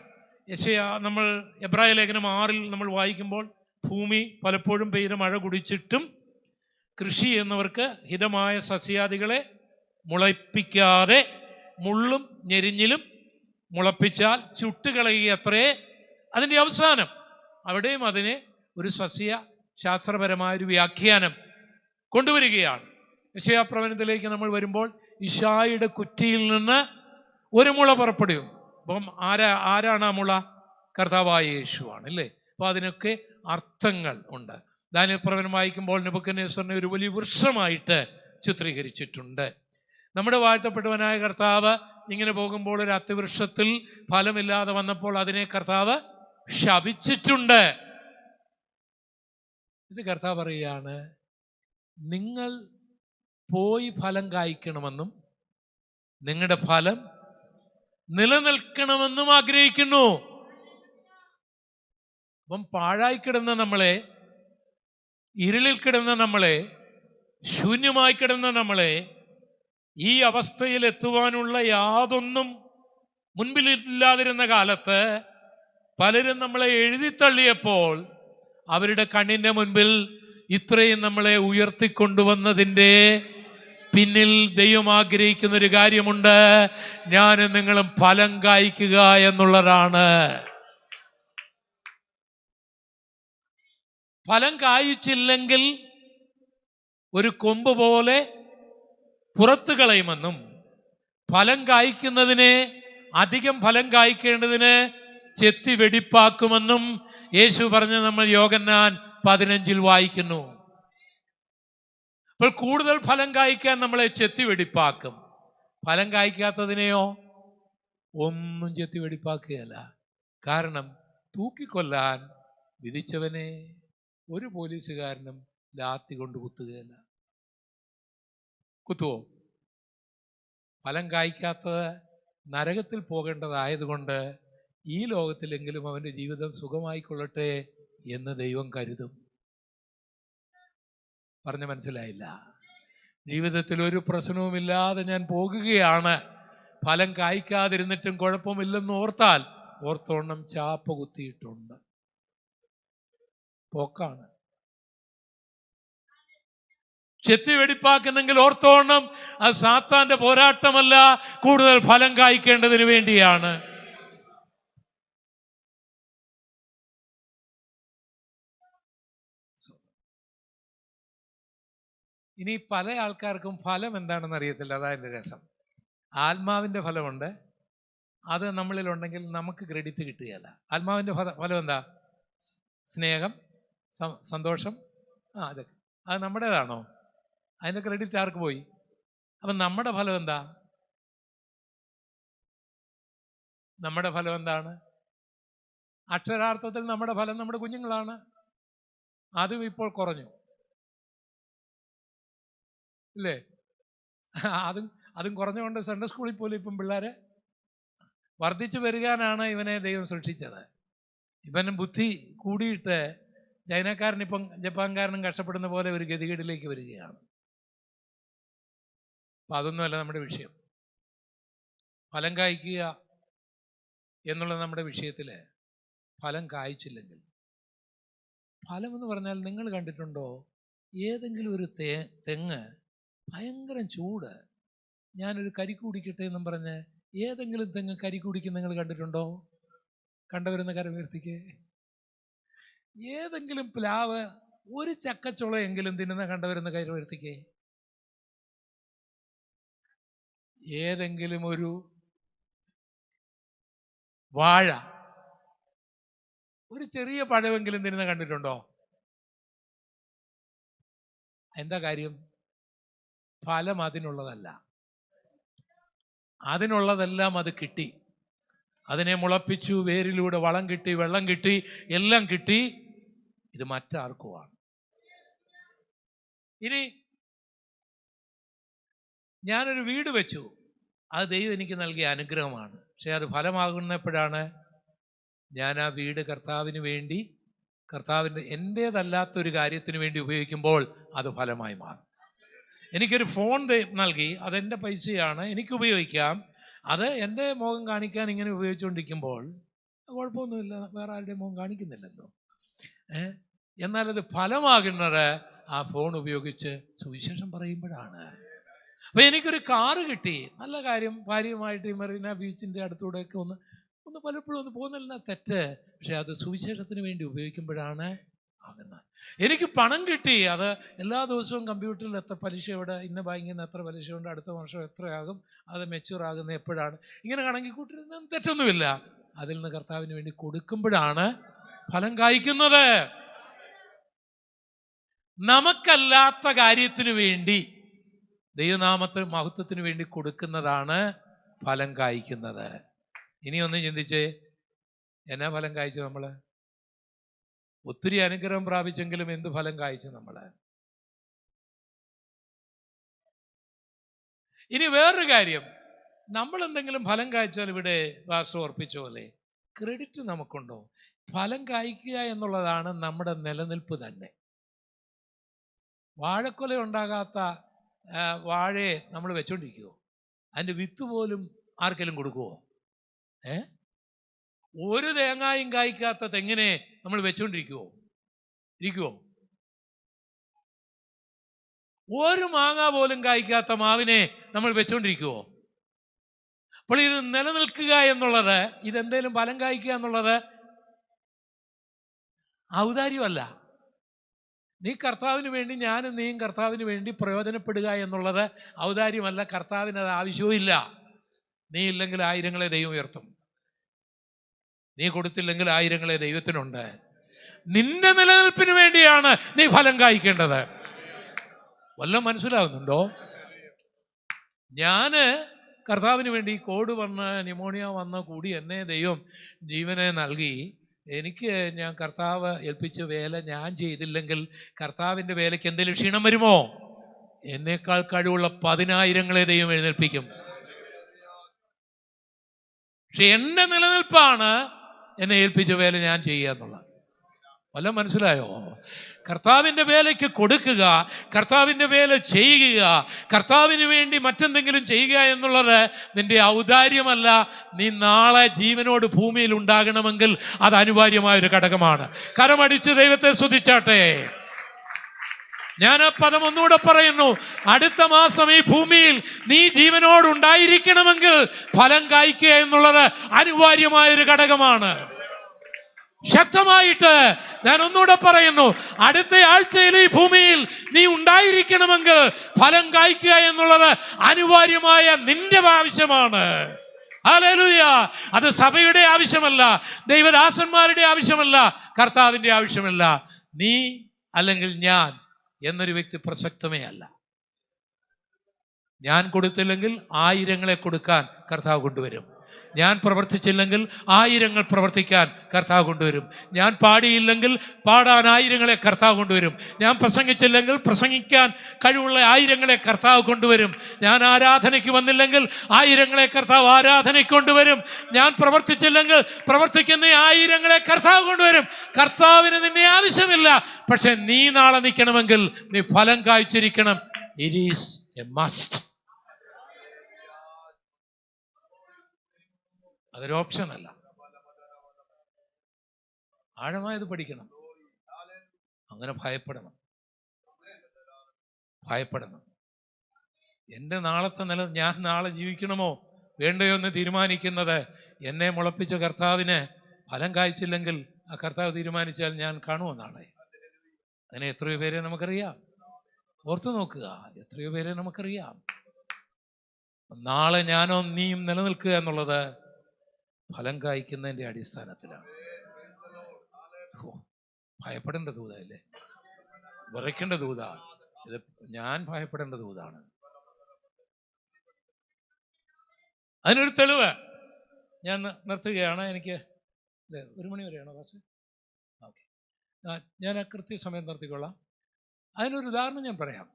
നമ്മൾ എബ്രായ ലേഖനം 6 നമ്മൾ വായിക്കുമ്പോൾ, ഭൂമി പലപ്പോഴും പെയ്ത മഴ കുടിച്ചിട്ടും കൃഷി ചെയ്യുന്നവർക്ക് ഹിതമായ സസ്യാദികളെ മുളപ്പിക്കാതെ മുള്ളും ഞെരിഞ്ഞിലും മുളപ്പിച്ചാൽ ചുട്ടുകളയുകയത്രേ അതിൻ്റെ അവസാനം. അവിടെയും അതിനെ ഒരു സസ്യ ശാസ്ത്രപരമായൊരു വ്യാഖ്യാനം കൊണ്ടുവരികയാണ്. യെശയ്യാപ്രവചനത്തിലേക്ക് നമ്മൾ വരുമ്പോൾ, ഇശായിയുടെ കുറ്റിയിൽ നിന്ന് ഒരു മുള പുറപ്പെടും. അപ്പം ആരാണ് ആ മുള? കർത്താവായ യേശുവാണ്, അല്ലേ? അപ്പോൾ അതിനൊക്കെ അർത്ഥങ്ങൾ ഉണ്ട്. ദാനിയേൽ പ്രവചനം വായിക്കുമ്പോൾ നെബൂഖദ്നേസറിനെ ഒരു വലിയ വൃക്ഷമായിട്ട് ചിത്രീകരിച്ചിട്ടുണ്ട്. നമ്മുടെ വാഴ്ത്തപ്പെട്ടവനായ കർത്താവ് ഇങ്ങനെ പോകുമ്പോൾ ഒരു അത്തിവൃക്ഷത്തിൽ ഫലമില്ലാതെ വന്നപ്പോൾ അതിനെ കർത്താവ് ശപിച്ചിട്ടുണ്ട്. ഇത് കർത്താവ് പറയുകയാണ്, നിങ്ങൾ പോയി ഫലം കായ്ക്കണമെന്നും നിങ്ങളുടെ ഫലം നിലനിൽക്കണമെന്നും ആഗ്രഹിക്കുന്നു. അപ്പം പാഴായി കിടന്ന നമ്മളെ, ഇരുളിൽ കിടന്ന നമ്മളെ, ശൂന്യമായി കിടന്ന നമ്മളെ ഈ അവസ്ഥയിൽ എത്തുവാനുള്ള യാതൊന്നും മുൻപിലില്ലാതിരുന്ന കാലത്ത് പലരും നമ്മളെ എഴുതിത്തള്ളിയപ്പോൾ അവരുടെ കണ്ണിൻ്റെ മുൻപിൽ ഇത്രയും നമ്മളെ ഉയർത്തിക്കൊണ്ടുവന്നതിൻ്റെ പിന്നിൽ ദൈവം ആഗ്രഹിക്കുന്ന ഒരു കാര്യമുണ്ട്. ഞാനും നിങ്ങളും ഫലം കായ്ക്കുക എന്നുള്ളതാണ്. ഫലം കായ്ച്ചില്ലെങ്കിൽ ഒരു കൊമ്പ് പോലെ പുറത്തു കളയുമെന്നും, ഫലം കായ്ക്കുന്നതിനെ, അധികം ഫലം കായ്ക്കേണ്ടതിന് ചെത്തി വെടിപ്പാക്കുമെന്നും യേശു പറഞ്ഞ് നമ്മൾ യോഹന്നാൻ 15 വായിക്കുന്നു. അപ്പോൾ കൂടുതൽ ഫലം കായ്ക്കാൻ നമ്മളെ ചെത്തി വെടിപ്പാക്കും. ഫലം കായ്ക്കാത്തതിനെയോ ഒന്നും ചെത്തി വെടിപ്പാക്കുകയല്ല. കാരണം തൂക്കിക്കൊല്ലാൻ വിധിച്ചവനെ ഒരു പോലീസുകാരനും ലാത്തി കൊണ്ട് കുത്തുകയല്ല. കുത്തുവോ? ഫലം കായ്ക്കാത്തത് നരകത്തിൽ പോകേണ്ടതായതുകൊണ്ട് ഈ ലോകത്തിലെങ്കിലും അവൻ്റെ ജീവിതം സുഖമായിക്കൊള്ളട്ടെ എന്ന് ദൈവം കരുതും. പറഞ്ഞ മനസ്സിലായില്ല? ജീവിതത്തിൽ ഒരു പ്രശ്നവുമില്ലാതെ ഞാൻ പോകുകയാണ്, ഫലം കായ്ക്കാതിരുന്നിട്ടും കുഴപ്പമില്ലെന്ന് ഓർത്തോണം ചാപ്പ കുത്തിയിട്ടുണ്ട്. പോക്കാണ്. ചെത്തി വെടിപ്പാക്കുന്നെങ്കിൽ ഓർത്തോണം അത് സാത്താന്റെ പോരാട്ടമല്ല, കൂടുതൽ ഫലം കായ്ക്കേണ്ടതിന് വേണ്ടിയാണ്. ഇനി പല ആൾക്കാർക്കും ഫലം എന്താണെന്ന് അറിയത്തില്ല. അതാ എൻ്റെ രസം. ആത്മാവിൻ്റെ ഫലമുണ്ട്, അത് നമ്മളിലുണ്ടെങ്കിൽ നമുക്ക് ക്രെഡിറ്റ് കിട്ടുകയല്ല. ആത്മാവിൻ്റെ ഫലം എന്താ? സ്നേഹം, സന്തോഷം, അതൊക്കെ അത് നമ്മുടേതാണോ? അതിൻ്റെ ക്രെഡിറ്റ് ആർക്ക് പോയി? അപ്പം നമ്മുടെ ഫലം എന്താ? നമ്മുടെ ഫലം എന്താണ്? അക്ഷരാർത്ഥത്തിൽ നമ്മുടെ ഫലം നമ്മുടെ കുഞ്ഞുങ്ങളാണ്. അതും ഇപ്പോൾ കുറഞ്ഞു, ഇല്ലേ? അതും കുറഞ്ഞുകൊണ്ട് സൺഡേ സ്കൂളിൽ പോലും ഇപ്പം പിള്ളേരെ വർദ്ധിച്ചു വരികാനാണ് ഇവനെ ദൈവം സൃഷ്ടിച്ചത്. ഇവന് ബുദ്ധി കൂടിയിട്ട് ചൈനക്കാരനിപ്പം ജപ്പാൻകാരനും കഷ്ടപ്പെടുന്ന പോലെ ഒരു ഗതികേടിലേക്ക് വരികയാണ്. അപ്പം അതൊന്നുമല്ല നമ്മുടെ വിഷയം. ഫലം കായ്ക്കുക എന്നുള്ള നമ്മുടെ വിഷയത്തിൽ ഫലം കായ്ച്ചില്ലെങ്കിൽ, ഫലം എന്ന് പറഞ്ഞാൽ നിങ്ങൾ കണ്ടിട്ടുണ്ടോ, ഏതെങ്കിലും ഒരു തെങ്ങ് ഭയങ്കര ചൂട്, ഞാനൊരു കരിക്ക് കുടിക്കട്ടെ എന്നും പറഞ്ഞ് ഏതെങ്കിലും തെങ്ങ് കരിക്ക് കുടിക്കുന്ന നിങ്ങൾ കണ്ടിട്ടുണ്ടോ? കണ്ടവരുന്ന കരമുയർത്തിക്ക്. ഏതെങ്കിലും പ്ലാവ് ഒരു ചക്കച്ചുളയെങ്കിലും തിന്നുന്ന കണ്ടവരുന്ന കരമുയർത്തിക്ക്. ഏതെങ്കിലും ഒരു വാഴ ഒരു ചെറിയ പഴമെങ്കിലും തിന്നുന്ന കണ്ടിട്ടുണ്ടോ? എന്താ കാര്യം? ഫലം അതിനുള്ളതല്ല. അതിനുള്ളതെല്ലാം അത് കിട്ടി. അതിനെ മുളപ്പിച്ചു, വേരിലൂടെ വളം കിട്ടി, വെള്ളം കിട്ടി, എല്ലാം കിട്ടി. ഇത് മറ്റാർക്കുമാണ്. ഇനി ഞാനൊരു വീട് വെച്ചു, അത് ദൈവം എനിക്ക് നൽകിയ അനുഗ്രഹമാണ്. പക്ഷെ അത് ഫലമാകുന്നപ്പോഴാണ് ഞാൻ ആ വീട് കർത്താവിന് വേണ്ടി, കർത്താവിൻ്റെ എൻ്റേതല്ലാത്തൊരു കാര്യത്തിന് വേണ്ടി ഉപയോഗിക്കുമ്പോൾ അത് ഫലമായി മാറും. എനിക്കൊരു ഫോൺ നൽകി, അതെൻ്റെ പൈസയാണ്, എനിക്ക് ഉപയോഗിക്കാം. അത് എൻ്റെ മുഖം കാണിക്കാൻ ഇങ്ങനെ ഉപയോഗിച്ചുകൊണ്ടിരിക്കുമ്പോൾ കുഴപ്പമൊന്നുമില്ല, വേറെ ആരുടെയും മുഖം കാണിക്കുന്നില്ലല്ലോ. എന്നാലത് ഫലമാകുന്നത് ആ ഫോൺ ഉപയോഗിച്ച് സുവിശേഷം പറയുമ്പോഴാണ്. അപ്പം എനിക്കൊരു കാറ് കിട്ടി, നല്ല കാര്യം. ഭാര്യയുമായിട്ട് ഈ മെറീന ബീച്ചിൻ്റെ അടുത്തൂടെയൊക്കെ ഒന്ന് പലപ്പോഴും ഒന്ന് പോകുന്നില്ല, തെറ്റ്. പക്ഷെ അത് സുവിശേഷത്തിന് വേണ്ടി ഉപയോഗിക്കുമ്പോഴാണ് ആകുന്നത്. എനിക്ക് പണം കിട്ടി, അത് എല്ലാ ദിവസവും കമ്പ്യൂട്ടറിൽ എത്ര പലിശ, ഇവിടെ ഇന്ന ബാങ്കിൽ നിന്ന് എത്ര പലിശയുണ്ട്, അടുത്ത വർഷം എത്രയാകും, അത് മെച്യൂർ ആകുന്നത് എപ്പോഴാണ്, ഇങ്ങനെ കണക്കി കൂട്ടിരുന്ന തെറ്റൊന്നുമില്ല. അതിൽ നിന്ന് കർത്താവിന് വേണ്ടി കൊടുക്കുമ്പോഴാണ് ഫലം കായ്ക്കുന്നത്. നമുക്കല്ലാത്ത കാര്യത്തിന് വേണ്ടി, ദൈവനാമത്തിന് മഹത്വത്തിന് വേണ്ടി കൊടുക്കുന്നതാണ് ഫലം കായ്ക്കുന്നത്. ഇനി ഒന്ന് ചിന്തിച്ചേ, എന്നാ ഫലം കായ്ച്ചു നമ്മള്? ഒത്തിരി അനുഗ്രഹം പ്രാപിച്ചെങ്കിലും എന്ത് ഫലം കായ്ച്ചു നമ്മള്? ഇനി വേറൊരു കാര്യം, നമ്മൾ എന്തെങ്കിലും ഫലം കായ്ച്ചാൽ, ഇവിടെ വാസ്തു ഓർപ്പിച്ച പോലെ ക്രെഡിറ്റ് നമുക്കുണ്ടോ? ഫലം കായ്ക്കുക എന്നുള്ളതാണ് നമ്മുടെ നിലനിൽപ്പ് തന്നെ. വാഴക്കൊല ഉണ്ടാകാത്ത വാഴയെ നമ്മൾ വെച്ചോണ്ടിരിക്കുവോ? അതിൻ്റെ വിത്ത് പോലും ആർക്കെങ്കിലും കൊടുക്കുവോ? ഒരു തേങ്ങായും കായ്ക്കാത്ത തെങ്ങിനെ നമ്മൾ ഇരിക്കുവോ? ഒരു മാങ്ങ പോലും കായ്ക്കാത്ത മാവിനെ നമ്മൾ വെച്ചോണ്ടിരിക്കുവോ? അപ്പോൾ ഇത് നിലനിൽക്കുക എന്നുള്ളത്, ഇതെന്തേലും ഫലം കായ്ക്കുക എന്നുള്ളത് ഔദാര്യമല്ല. നീ കർത്താവിന് വേണ്ടി, ഞാനും നീയും കർത്താവിന് വേണ്ടി പ്രയോജനപ്പെടുക എന്നുള്ളത് ഔദാര്യമല്ല. കർത്താവിന് അത് ആവശ്യവുമില്ല. നീ ഇല്ലെങ്കിൽ ആയിരങ്ങളെ ദൈവം ഉയർത്തും, നീ കൊടുത്തില്ലെങ്കിൽ ആയിരങ്ങളെ ദൈവത്തിനുണ്ട്. നിന്റെ നിലനിൽപ്പിന് വേണ്ടിയാണ് നീ ഫലം കായ്ക്കേണ്ടത്. വല്ലതും മനസ്സിലാവുന്നുണ്ടോ? ഞാന് കർത്താവിന് വേണ്ടി കോവിഡ് വന്ന്, ന്യൂമോണിയ വന്ന് കൂടി എന്നെ ദൈവം ജീവനെ നൽകി. ഞാൻ കർത്താവ് ഏൽപ്പിച്ച വേല ഞാൻ ചെയ്തില്ലെങ്കിൽ കർത്താവിൻ്റെ വേലയ്ക്ക് എന്തെങ്കിലും ക്ഷീണം വരുമോ? എന്നേക്കാൾ കഴിവുള്ള 10,000 ദൈവം എഴുന്നേൽപ്പിക്കും. പക്ഷെ എൻ്റെ നിലനിൽപ്പാണ് എന്നെ ഏൽപ്പിച്ച വേല ഞാൻ ചെയ്യുക എന്നുള്ളത്. വല്ലതും മനസ്സിലായോ? കർത്താവിൻ്റെ വേലയ്ക്ക് കൊടുക്കുക, കർത്താവിൻ്റെ വേല ചെയ്യുക, കർത്താവിന് വേണ്ടി മറ്റെന്തെങ്കിലും ചെയ്യുക എന്നുള്ളത് നിന്റെ ഔദാര്യമല്ല. നീ നാളെ ജീവനോട് ഭൂമിയിൽ ഉണ്ടാകണമെങ്കിൽ അത് അനിവാര്യമായൊരു ഘടകമാണ്. കരമടിച്ച് ദൈവത്തെ സ്തുതിച്ചാട്ടെ. ഞാൻ ആ പദം ഒന്നുകൂടെ പറയുന്നു. അടുത്ത മാസം ഈ ഭൂമിയിൽ നീ ജീവനോടുണ്ടായിരിക്കണമെങ്കിൽ ഫലം കായ്ക്കുക എന്നുള്ളത് അനിവാര്യമായൊരു ഘടകമാണ്. ശക്തമായിട്ട് ഞാൻ ഒന്നുകൂടെ പറയുന്നു, അടുത്ത ആഴ്ചയിൽ ഈ ഭൂമിയിൽ നീ ഉണ്ടായിരിക്കണമെങ്കിൽ ഫലം കായ്ക്കുക എന്നുള്ളത് അനിവാര്യമായ നിന്റെ ആവശ്യമാണ്. ഹല്ലേലൂയ. അത് സഭയുടെ ആവശ്യമല്ല, ദൈവദാസന്മാരുടെ ആവശ്യമല്ല, കർത്താവിൻ്റെ ആവശ്യമല്ല. നീ അല്ലെങ്കിൽ ഞാൻ എന്നൊരു വ്യക്തി പ്രസക്തമേ അല്ല. ഞാൻ കൊടുത്തില്ലെങ്കിൽ ആയിരങ്ങളെ കൊടുക്കാൻ കർത്താവ് കൊണ്ടുവരും. ഞാൻ പ്രവർത്തിച്ചില്ലെങ്കിൽ ആയിരങ്ങൾ പ്രവർത്തിക്കാൻ കർത്താവ് കൊണ്ടുവരും. ഞാൻ പാടിയില്ലെങ്കിൽ പാടാൻ ആയിരങ്ങളെ കർത്താവ് കൊണ്ടുവരും. ഞാൻ പ്രസംഗിച്ചില്ലെങ്കിൽ പ്രസംഗിക്കാൻ കഴിവുള്ള ആയിരങ്ങളെ കർത്താവ് കൊണ്ടുവരും. ഞാൻ ആരാധനയ്ക്ക് വന്നില്ലെങ്കിൽ ആയിരങ്ങളെ കർത്താവ് ആരാധനയ്ക്ക് കൊണ്ടുവരും. ഞാൻ പ്രവർത്തിച്ചില്ലെങ്കിൽ പ്രവർത്തിക്കുന്ന ആയിരങ്ങളെ കർത്താവ് കൊണ്ടുവരും. കർത്താവിന് നിന്നെ ആവശ്യമില്ല. പക്ഷെ നീ നാളെ നിൽക്കണമെങ്കിൽ നീ ഫലം കായ്ച്ചിരിക്കണം. It is a must. അതൊരു ഓപ്ഷനല്ല. ആഴമായത് പഠിക്കണം. അങ്ങനെ ഭയപ്പെടണം. എൻ്റെ നാളത്തെ ഞാൻ നാളെ ജീവിക്കണമോ വേണ്ടയോ എന്ന് തീരുമാനിക്കുന്നത് എന്നെ മുളപ്പിച്ച കർത്താവിന് ഫലം കായ്ച്ചില്ലെങ്കിൽ ആ കർത്താവ് തീരുമാനിച്ചാൽ ഞാൻ കാണുമോ നാളെ? അങ്ങനെ എത്രയോ പേരെ നമുക്കറിയാം. ഓർത്തു നോക്കുക, എത്രയോ പേരെ നമുക്കറിയാം. നാളെ ഞാനോ നീയും നിലനിൽക്കുക എന്നുള്ളത് ഫലം കായ്ക്കുന്നതിൻ്റെ അടിസ്ഥാനത്തിലാണ്. ഭയപ്പെടേണ്ട ദൂതല്ലേ, വിറയ്ക്കേണ്ട ദൂത. ഇത് ഞാൻ ഭയപ്പെടേണ്ട ദൂതാണ്. അതിനൊരു തെളിവ് ഞാൻ നിർത്തുകയാണ്. എനിക്ക് 1 മണി വരെയാണോ ക്ലാസ്? ഓക്കെ, ഞാൻ കൃത്യസമയം നിർത്തിക്കൊള്ളാം. അതിനൊരു ഉദാഹരണം ഞാൻ പറയാം.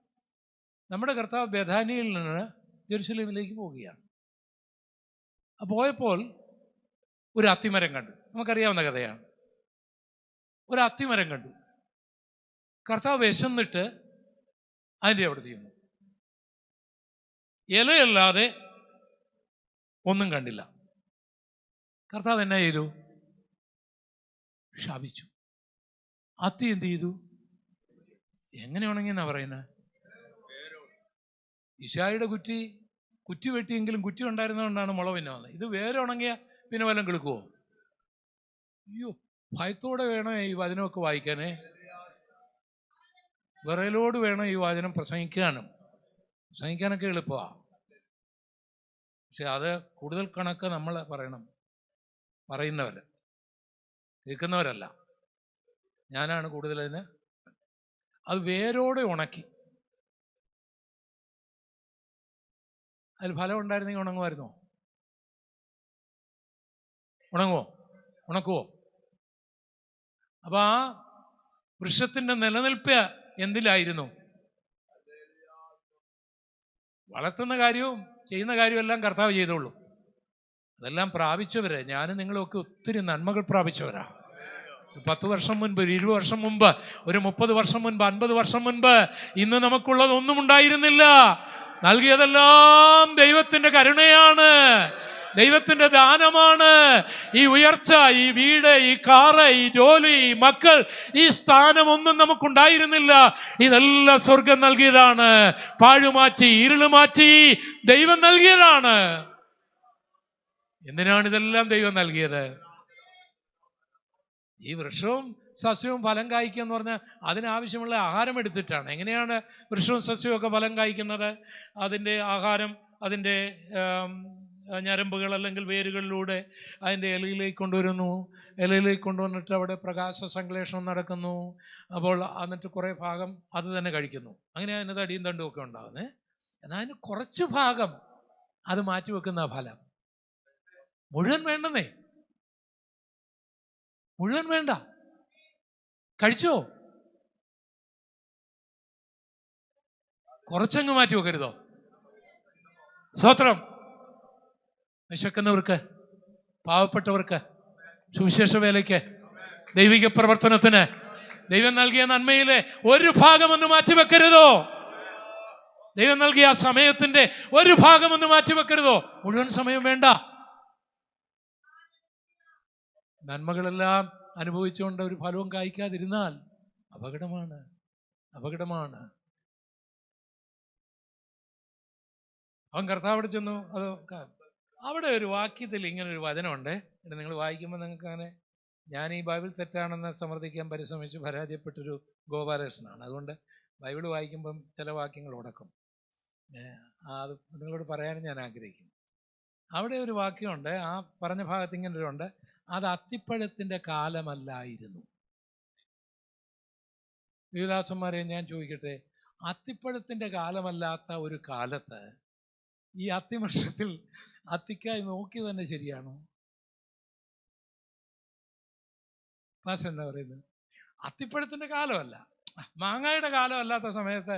നമ്മുടെ കർത്താവ് ബെഥാനിയിൽ നിന്ന് ജെറുസലേമിലേക്ക് പോവുകയാണ്. പോയപ്പോൾ ഒരു അത്തിമരം കണ്ടു. നമുക്കറിയാവുന്ന കഥയാണ്. ഒരു അത്തിമരം കണ്ടു. കർത്താവ് വിശന്നിട്ട് അതിൻ്റെ അവിടെ ചെയ്യുന്നു. ഇലയല്ലാതെ ഒന്നും കണ്ടില്ല. കർത്താവ് എന്നാ ചെയ്തു? ശപിച്ചു. അത്തി എന്ത് ചെയ്തു? എങ്ങനെ ഉണങ്ങിയെന്നാ പറയുന്നത്? ഇശായിയുടെ കുറ്റി വെട്ടിയെങ്കിലും കുറ്റി ഉണ്ടായിരുന്നതുകൊണ്ടാണ് മുള പിന്നെ വന്നത്. ഇത് വേറെ ഉണങ്ങിയ പിന്നെ വല്ലതും കിളുക്കുവോ? അയ്യോ, ഭയത്തോടെ വേണം ഈ വചനമൊക്കെ വായിക്കാനേ. വിറയലോട് വേണം ഈ വചനം പ്രസംഗിക്കാനൊക്കെ എളുപ്പമാണ്. പക്ഷെ അത് കൂടുതൽ കണക്ക് നമ്മൾ പറയണം. പറയുന്നവർ, കേൾക്കുന്നവരല്ല. ഞാനാണ് കൂടുതൽ അതിന്. അത് വേരോടെ ഉണക്കി. അതിൽ ഫലം ഉണ്ടായിരുന്നെങ്കിൽ ഉണങ്ങുമായിരുന്നോ? ഉണക്കുവോ? അപ്പൊ ആ വൃക്ഷത്തിന്റെ നിലനിൽപ്പ് എന്തിലായിരുന്നു? വളർത്തുന്ന കാര്യവും ചെയ്യുന്ന കാര്യവും എല്ലാം കർത്താവ് ചെയ്തോളൂ. അതെല്ലാം പ്രാപിച്ചവര്, ഞാനും നിങ്ങളൊക്കെ ഒത്തിരി നന്മകൾ പ്രാപിച്ചവരാ. 10 വർഷം മുൻപ്, 20 വർഷം മുൻപ്, ഒരു 30 വർഷം മുൻപ്, 50 വർഷം മുൻപ് ഇന്ന് നമുക്കുള്ളതൊന്നും ഉണ്ടായിരുന്നില്ല. നൽകിയതെല്ലാം ദൈവത്തിന്റെ കരുണയാണ്, ദൈവത്തിന്റെ ദാനമാണ്. ഈ ഉയർച്ച, ഈ വീട്, ഈ കാറ്, ഈ ജോലി, ഈ മക്കൾ, ഈ സ്ഥാനമൊന്നും നമുക്കുണ്ടായിരുന്നില്ല. ഇതെല്ലാം സ്വർഗം നൽകിയതാണ്. പാഴുമാറ്റി, ഇരുളുമാറ്റി ദൈവം നൽകിയതാണ്. എന്തിനാണ് ഇതെല്ലാം ദൈവം നൽകിയത്? ഈ വൃക്ഷവും സസ്യവും ഫലം കായ്ക്കുക എന്ന് പറഞ്ഞാൽ അതിനാവശ്യമുള്ള ആഹാരം എടുത്തിട്ടാണ്. എങ്ങനെയാണ് വൃക്ഷവും സസ്യവും ഒക്കെ ഫലം കായ്ക്കുന്നത്? അതിൻ്റെ ആഹാരം അതിൻ്റെ ഞരമ്പുകൾ അല്ലെങ്കിൽ വേരുകളിലൂടെ അതിൻ്റെ ഇലയിലേക്ക് കൊണ്ടുവരുന്നു. ഇലയിലേക്ക് കൊണ്ടുവന്നിട്ട് അവിടെ പ്രകാശ സംശ്ലേഷണം നടക്കുന്നു. അപ്പോൾ എന്നിട്ട് കുറേ ഭാഗം അത് തന്നെ കഴിക്കുന്നു. അങ്ങനെ അതിന് തടിയും തണ്ടും ഒക്കെ ഉണ്ടാകുന്നത്. എന്നാൽ അതിന് കുറച്ച് ഭാഗം അത് മാറ്റിവെക്കുന്ന ഫലം. മുഴുവൻ വേണ്ടെന്നേ, മുഴുവൻ വേണ്ട. കഴിച്ചോ? കുറച്ചങ്ങ് മാറ്റി വെക്കരുതോ? സ്തോത്രം. വിശക്കുന്നവർക്ക്, പാവപ്പെട്ടവർക്ക്, സുവിശേഷ വേലയ്ക്ക്, ദൈവിക പ്രവർത്തനത്തിന് ദൈവം നൽകിയ നന്മയിലെ ഒരു ഭാഗം ഒന്ന് മാറ്റിവെക്കരുതോ? ദൈവം നൽകിയ ആ സമയത്തിന്റെ ഒരു ഭാഗം ഒന്ന് മാറ്റിവെക്കരുതോ? മുഴുവൻ സമയം വേണ്ട. നന്മകളെല്ലാം അനുഭവിച്ചുകൊണ്ട് ഒരു ഫലവും കായ്ക്കാതിരുന്നാൽ അപകടമാണ്. അവൻ കർത്താവിടെ ചെന്നു. അത് അവിടെ ഒരു വാക്യത്തിൽ ഇങ്ങനൊരു വചനമുണ്ട്. നിങ്ങൾ വായിക്കുമ്പോൾ നിങ്ങൾക്ക് അങ്ങനെ, ഞാൻ ഈ ബൈബിൾ തെറ്റാണെന്ന് സമർത്ഥിക്കാൻ പരിശ്രമിച്ച് പരാജയപ്പെട്ടൊരു ഗോപാലകൃഷ്ണനാണ്. അതുകൊണ്ട് ബൈബിൾ വായിക്കുമ്പം ചില വാക്യങ്ങൾ ഉടക്കും. അത് നിങ്ങളോട് പറയാനും ഞാൻ ആഗ്രഹിക്കുന്നു. അവിടെ ഒരു വാക്യമുണ്ട്. ആ പറഞ്ഞ ഭാഗത്ത് ഇങ്ങനൊരുണ്ട്: അത് അത്തിപ്പഴത്തിൻ്റെ കാലമല്ലായിരുന്നു. യുവദാസന്മാരെ ഞാൻ ചോദിക്കട്ടെ, അത്തിപ്പഴത്തിൻ്റെ കാലമല്ലാത്ത ഒരു കാലത്ത് ഈ അത്തിവൃക്ഷത്തിൽ അത്തിക്കായി നോക്കി തന്നെ ശരിയാണോ? ഭാഷ എന്താ പറയുന്നത്? അത്തിപ്പഴത്തിൻ്റെ കാലമല്ല, മാങ്ങയുടെ കാലമല്ലാത്ത സമയത്ത്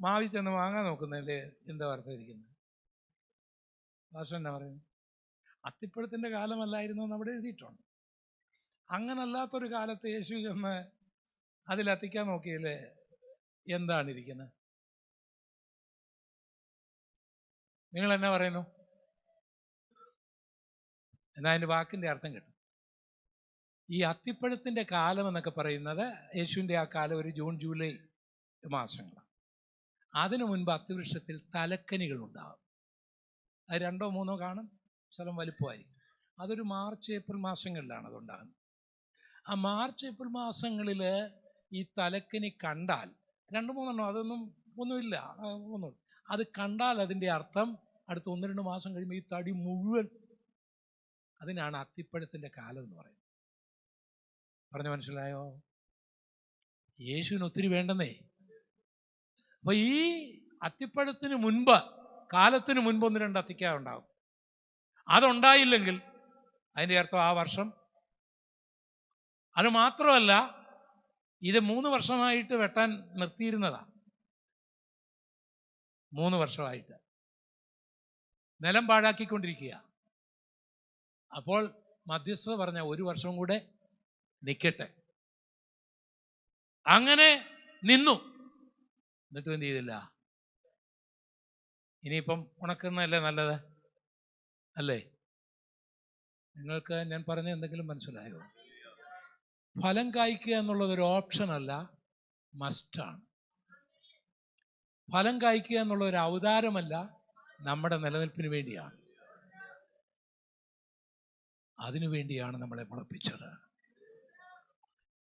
മാവി ചെന്ന് മാങ്ങ നോക്കുന്നതിൻ്റെ എന്താ വാർത്ത ഇരിക്കുന്നത്? ഭാഷ എന്നാ പറയുന്നത്? അത്തിപ്പഴത്തിൻ്റെ കാലമല്ലായിരുന്നു എന്ന് അവിടെ എഴുതിയിട്ടുണ്ട്. അങ്ങനല്ലാത്തൊരു കാലത്ത് യേശു ചെന്ന് അതിലത്തിക്കാൻ നോക്കിയാൽ എന്താണ് ഇരിക്കുന്നത്? നിങ്ങൾ എന്നാ പറയുന്നു? എന്നാൽ അതിൻ്റെ വാക്കിൻ്റെ അർത്ഥം കിട്ടും. ഈ അത്തിപ്പഴത്തിൻ്റെ കാലം എന്നൊക്കെ പറയുന്നത് യേശുവിൻ്റെ ആ കാലം ഒരു ജൂൺ ജൂലൈ മാസങ്ങളാണ്. അതിനു മുൻപ് അത്തിവൃക്ഷത്തിൽ തലക്കനികൾ ഉണ്ടാകും. അത് 2 or 3 കാണും, സ്ഥലം വലുപ്പമായിരിക്കും. അതൊരു മാർച്ച് ഏപ്രിൽ മാസങ്ങളിലാണ് അതുണ്ടാകുന്നത്. ആ മാർച്ച് ഏപ്രിൽ മാസങ്ങളിൽ ഈ തലക്കനി കണ്ടാൽ 2-3 അതൊന്നും ഒന്നുമില്ല, ഒന്നും അത് കണ്ടാൽ അതിൻ്റെ അർത്ഥം അടുത്ത 1-2 മാസം കഴിയുമ്പോൾ ഈ തടി മുഴുവൻ, അതിനാണ് അത്തിപ്പഴത്തിൻ്റെ കാലം എന്ന് പറയുന്നത്. പറഞ്ഞു മനസ്സിലായോ? യേശുവിന് ഒത്തിരി വേണ്ടെന്നേ. അപ്പൊ ഈ അത്തിപ്പഴത്തിന് മുൻപ്, കാലത്തിന് മുൻപ് 1-2 അത്തിക്ക ഉണ്ടാകും. അതുണ്ടായില്ലെങ്കിൽ അതിൻ്റെ അർത്ഥം ആ വർഷം. അത് മാത്രമല്ല, ഇത് 3 വർഷമായിട്ട് വെട്ടാൻ നിർത്തിയിരുന്നതാണ്. 3 വർഷമായിട്ട് നിലം പാഴാക്കിക്കൊണ്ടിരിക്കുക. അപ്പോൾ മധ്യസ്ഥത പറഞ്ഞ 1 വർഷം കൂടെ നിൽക്കട്ടെ. അങ്ങനെ നിന്നു. എന്നിട്ടും എന്ത് ചെയ്തില്ല? ഇനിയിപ്പം ഉണക്കുന്നതല്ലേ നല്ലത് അല്ലേ? നിങ്ങൾക്ക് ഞാൻ പറഞ്ഞ എന്തെങ്കിലും മനസ്സിലായോ? ഫലം കായ്ക്കുക എന്നുള്ളത് ഒരു ഓപ്ഷൻ അല്ല, മസ്റ്റാണ്. ഫലം കായ്ക്കുക എന്നുള്ള ഒരു അവതാരമല്ല, നമ്മുടെ നിലനിൽപ്പിന് വേണ്ടിയാണ്. അതിനു വേണ്ടിയാണ് നമ്മളെ മുളപ്പിച്ചത്.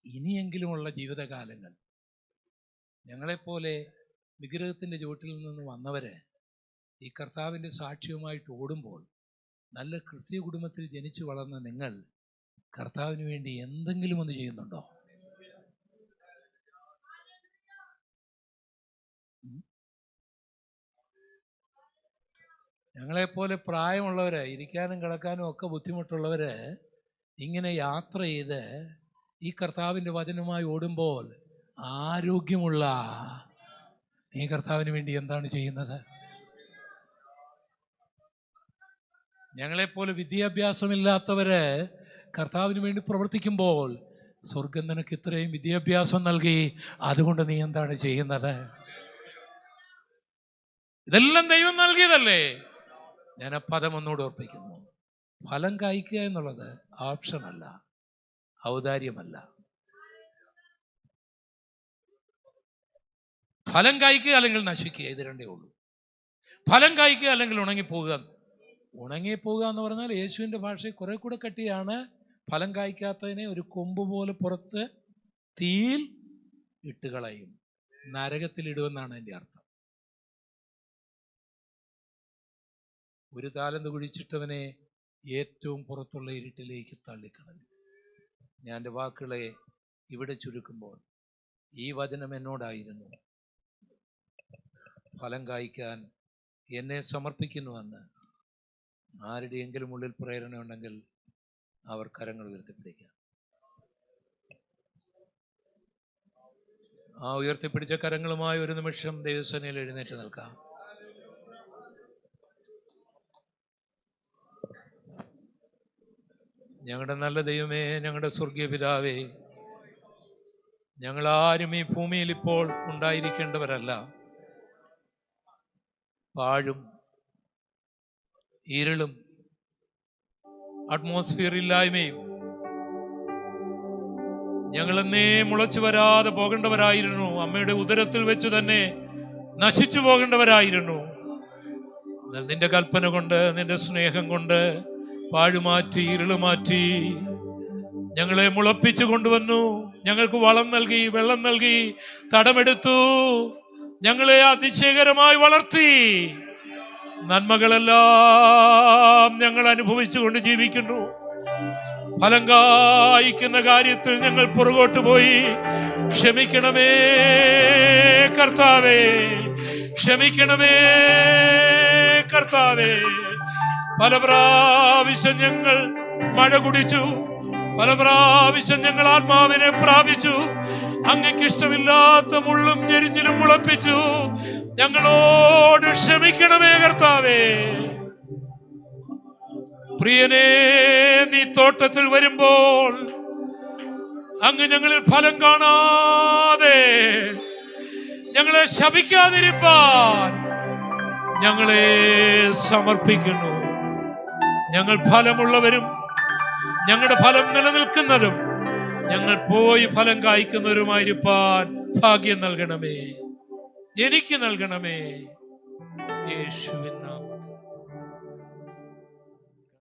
ഇനിയെങ്കിലുമുള്ള ജീവിതകാലങ്ങൾ ഞങ്ങളെപ്പോലെ വിഗ്രഹത്തിൻ്റെ ചുവട്ടിൽ നിന്ന് വന്നവര് ഈ കർത്താവിൻ്റെ സാക്ഷ്യവുമായിട്ട് ഓടുമ്പോൾ, നല്ല ക്രിസ്തീയ കുടുംബത്തിൽ ജനിച്ചു വളർന്ന നിങ്ങൾ കർത്താവിന് വേണ്ടി എന്തെങ്കിലും ഒന്ന് ചെയ്യുന്നുണ്ടോ? ഞങ്ങളെപ്പോലെ പ്രായമുള്ളവര്, ഇരിക്കാനും കിടക്കാനും ഒക്കെ ബുദ്ധിമുട്ടുള്ളവര് ഇങ്ങനെ യാത്ര ചെയ്ത് ഈ കർത്താവിൻ്റെ വചനവുമായി ഓടുമ്പോൾ, ആരോഗ്യമുള്ള നീ കർത്താവിന് വേണ്ടി എന്താണ് ചെയ്യുന്നത്? ഞങ്ങളെപ്പോലെ വിദ്യാഭ്യാസമില്ലാത്തവര് കർത്താവിന് വേണ്ടി പ്രവർത്തിക്കുമ്പോൾ, സ്വർഗം നിനക്ക് ഇത്രയും വിദ്യാഭ്യാസം നൽകി, അതുകൊണ്ട് നീ എന്താണ് ചെയ്യുന്നത്? ഇതെല്ലാം ദൈവം നൽകിയതല്ലേ? ഞാൻ ആ പദം ഒന്നുകൂടെ ഓർപ്പിക്കുന്നു. ഫലം കായ്ക്കുക എന്നുള്ളത് ഓപ്ഷനല്ല, ഔദാര്യമല്ല. ഫലം കായ്ക്കുക അല്ലെങ്കിൽ നശിക്കുക, ഇത് രണ്ടേ ഉള്ളൂ. ഫലം കായ്ക്കുക അല്ലെങ്കിൽ ഉണങ്ങിപ്പോകുക. ഉണങ്ങിപ്പോകുക എന്ന് പറഞ്ഞാൽ യേശുവിൻ്റെ ഭാഷയിൽ കുറെ കൂടെ കട്ടിയാണ്. ഫലം കായ്ക്കാത്തതിനെ ഒരു കൊമ്പ് പോലെ പുറത്ത് തീയിൽ ഇട്ടുകളയും, നരകത്തിലിടുമെന്നാണ് എൻ്റെ അർത്ഥം. 1 താലന്ത് കുഴിച്ചിട്ടവനെ ഏറ്റവും പുറത്തുള്ള ഇരുട്ടിലേക്ക് തള്ളിക്കളഞ്ഞു. ഞാൻ എൻ്റെ വാക്കുകളെ ഇവിടെ ചുരുക്കുമ്പോൾ, ഈ വചനം എന്നോടായിരുന്നു. ഫലം കായ്ക്കാൻ എന്നെ സമർപ്പിക്കുന്നുവെന്ന് ആരുടെയെങ്കിലും ഉള്ളിൽ പ്രേരണ ഉണ്ടെങ്കിൽ അവർ കരങ്ങൾ ഉയർത്തിപ്പിടിക്കുക. ആ ഉയർത്തിപ്പിടിച്ച കരങ്ങളുമായി ഒരു നിമിഷം ദൈവസേനയിൽ എഴുന്നേറ്റ് നിൽക്കാം. ഞങ്ങളുടെ നല്ല ദൈവമേ, ഞങ്ങളുടെ സ്വർഗീയ പിതാവേ, ഞങ്ങളാരും ഈ ഭൂമിയിൽ ഇപ്പോൾ ഉണ്ടായിരിക്കേണ്ടവരല്ല. പാഴും ഇരുളും അറ്റ്മോസ്ഫിയർ ഇല്ലായ്മയും ഞങ്ങളെന്നേ മുളച്ചു വരാതെ പോകേണ്ടവരായിരുന്നു. അമ്മയുടെ ഉദരത്തിൽ വെച്ച് തന്നെ നശിച്ചു പോകേണ്ടവരായിരുന്നു. നിന്റെ കൽപ്പന കൊണ്ട്, നിന്റെ സ്നേഹം കൊണ്ട് പാഴുമാറ്റി, ഇരുള് മാറ്റി ഞങ്ങളെ മുളപ്പിച്ചു കൊണ്ടുവന്നു. ഞങ്ങൾക്ക് വളം നൽകി, വെള്ളം നൽകി, തടമെടുത്തു. ഞങ്ങളെ അതിശയകരമായി വളർത്തി. നന്മകളെല്ലാം ഞങ്ങൾ അനുഭവിച്ചുകൊണ്ട് ജീവിക്കുന്നു. ഫലം കായ്ക്കുന്ന കാര്യത്തിൽ ഞങ്ങൾ പുറകോട്ട് പോയി. ക്ഷമിക്കണമേ കർത്താവേ, ക്ഷമിക്കണമേ കർത്താവേ. പല പ്രാവശ്യം ഞങ്ങൾ മഴ കുടിച്ചു, പല പ്രാവശ്യം ഞങ്ങൾ ആത്മാവിനെ പ്രാപിച്ചു. അങ്ങക്ക് ഇഷ്ടമില്ലാത്ത മുള്ളും ഞെരിഞ്ഞിലും മുളപ്പിച്ചു. ഞങ്ങളോട് ക്ഷമിക്കണമേ കർത്താവേ. പ്രിയനേ, നീ തോട്ടത്തിൽ വരുമ്പോൾ അങ്ങ് ഞങ്ങളിൽ ഫലം കാണാതെ ഞങ്ങളെ ശപിക്കാതിരിപ്പാൻ ഞങ്ങളെ സമർപ്പിക്കുന്നു. ഞങ്ങൾ ഫലമുള്ളവരും ഞങ്ങളുടെ ഫലം നിലനിൽക്കുന്നതും ഞങ്ങൾ പോയി ഫലം കായ്ക്കുന്നവരുമായിരിക്കാൻ ഭാഗ്യം നൽകണമേ, എനിക്ക് നൽകണമേ. യേശുവിൻ നാമത്തിൽ.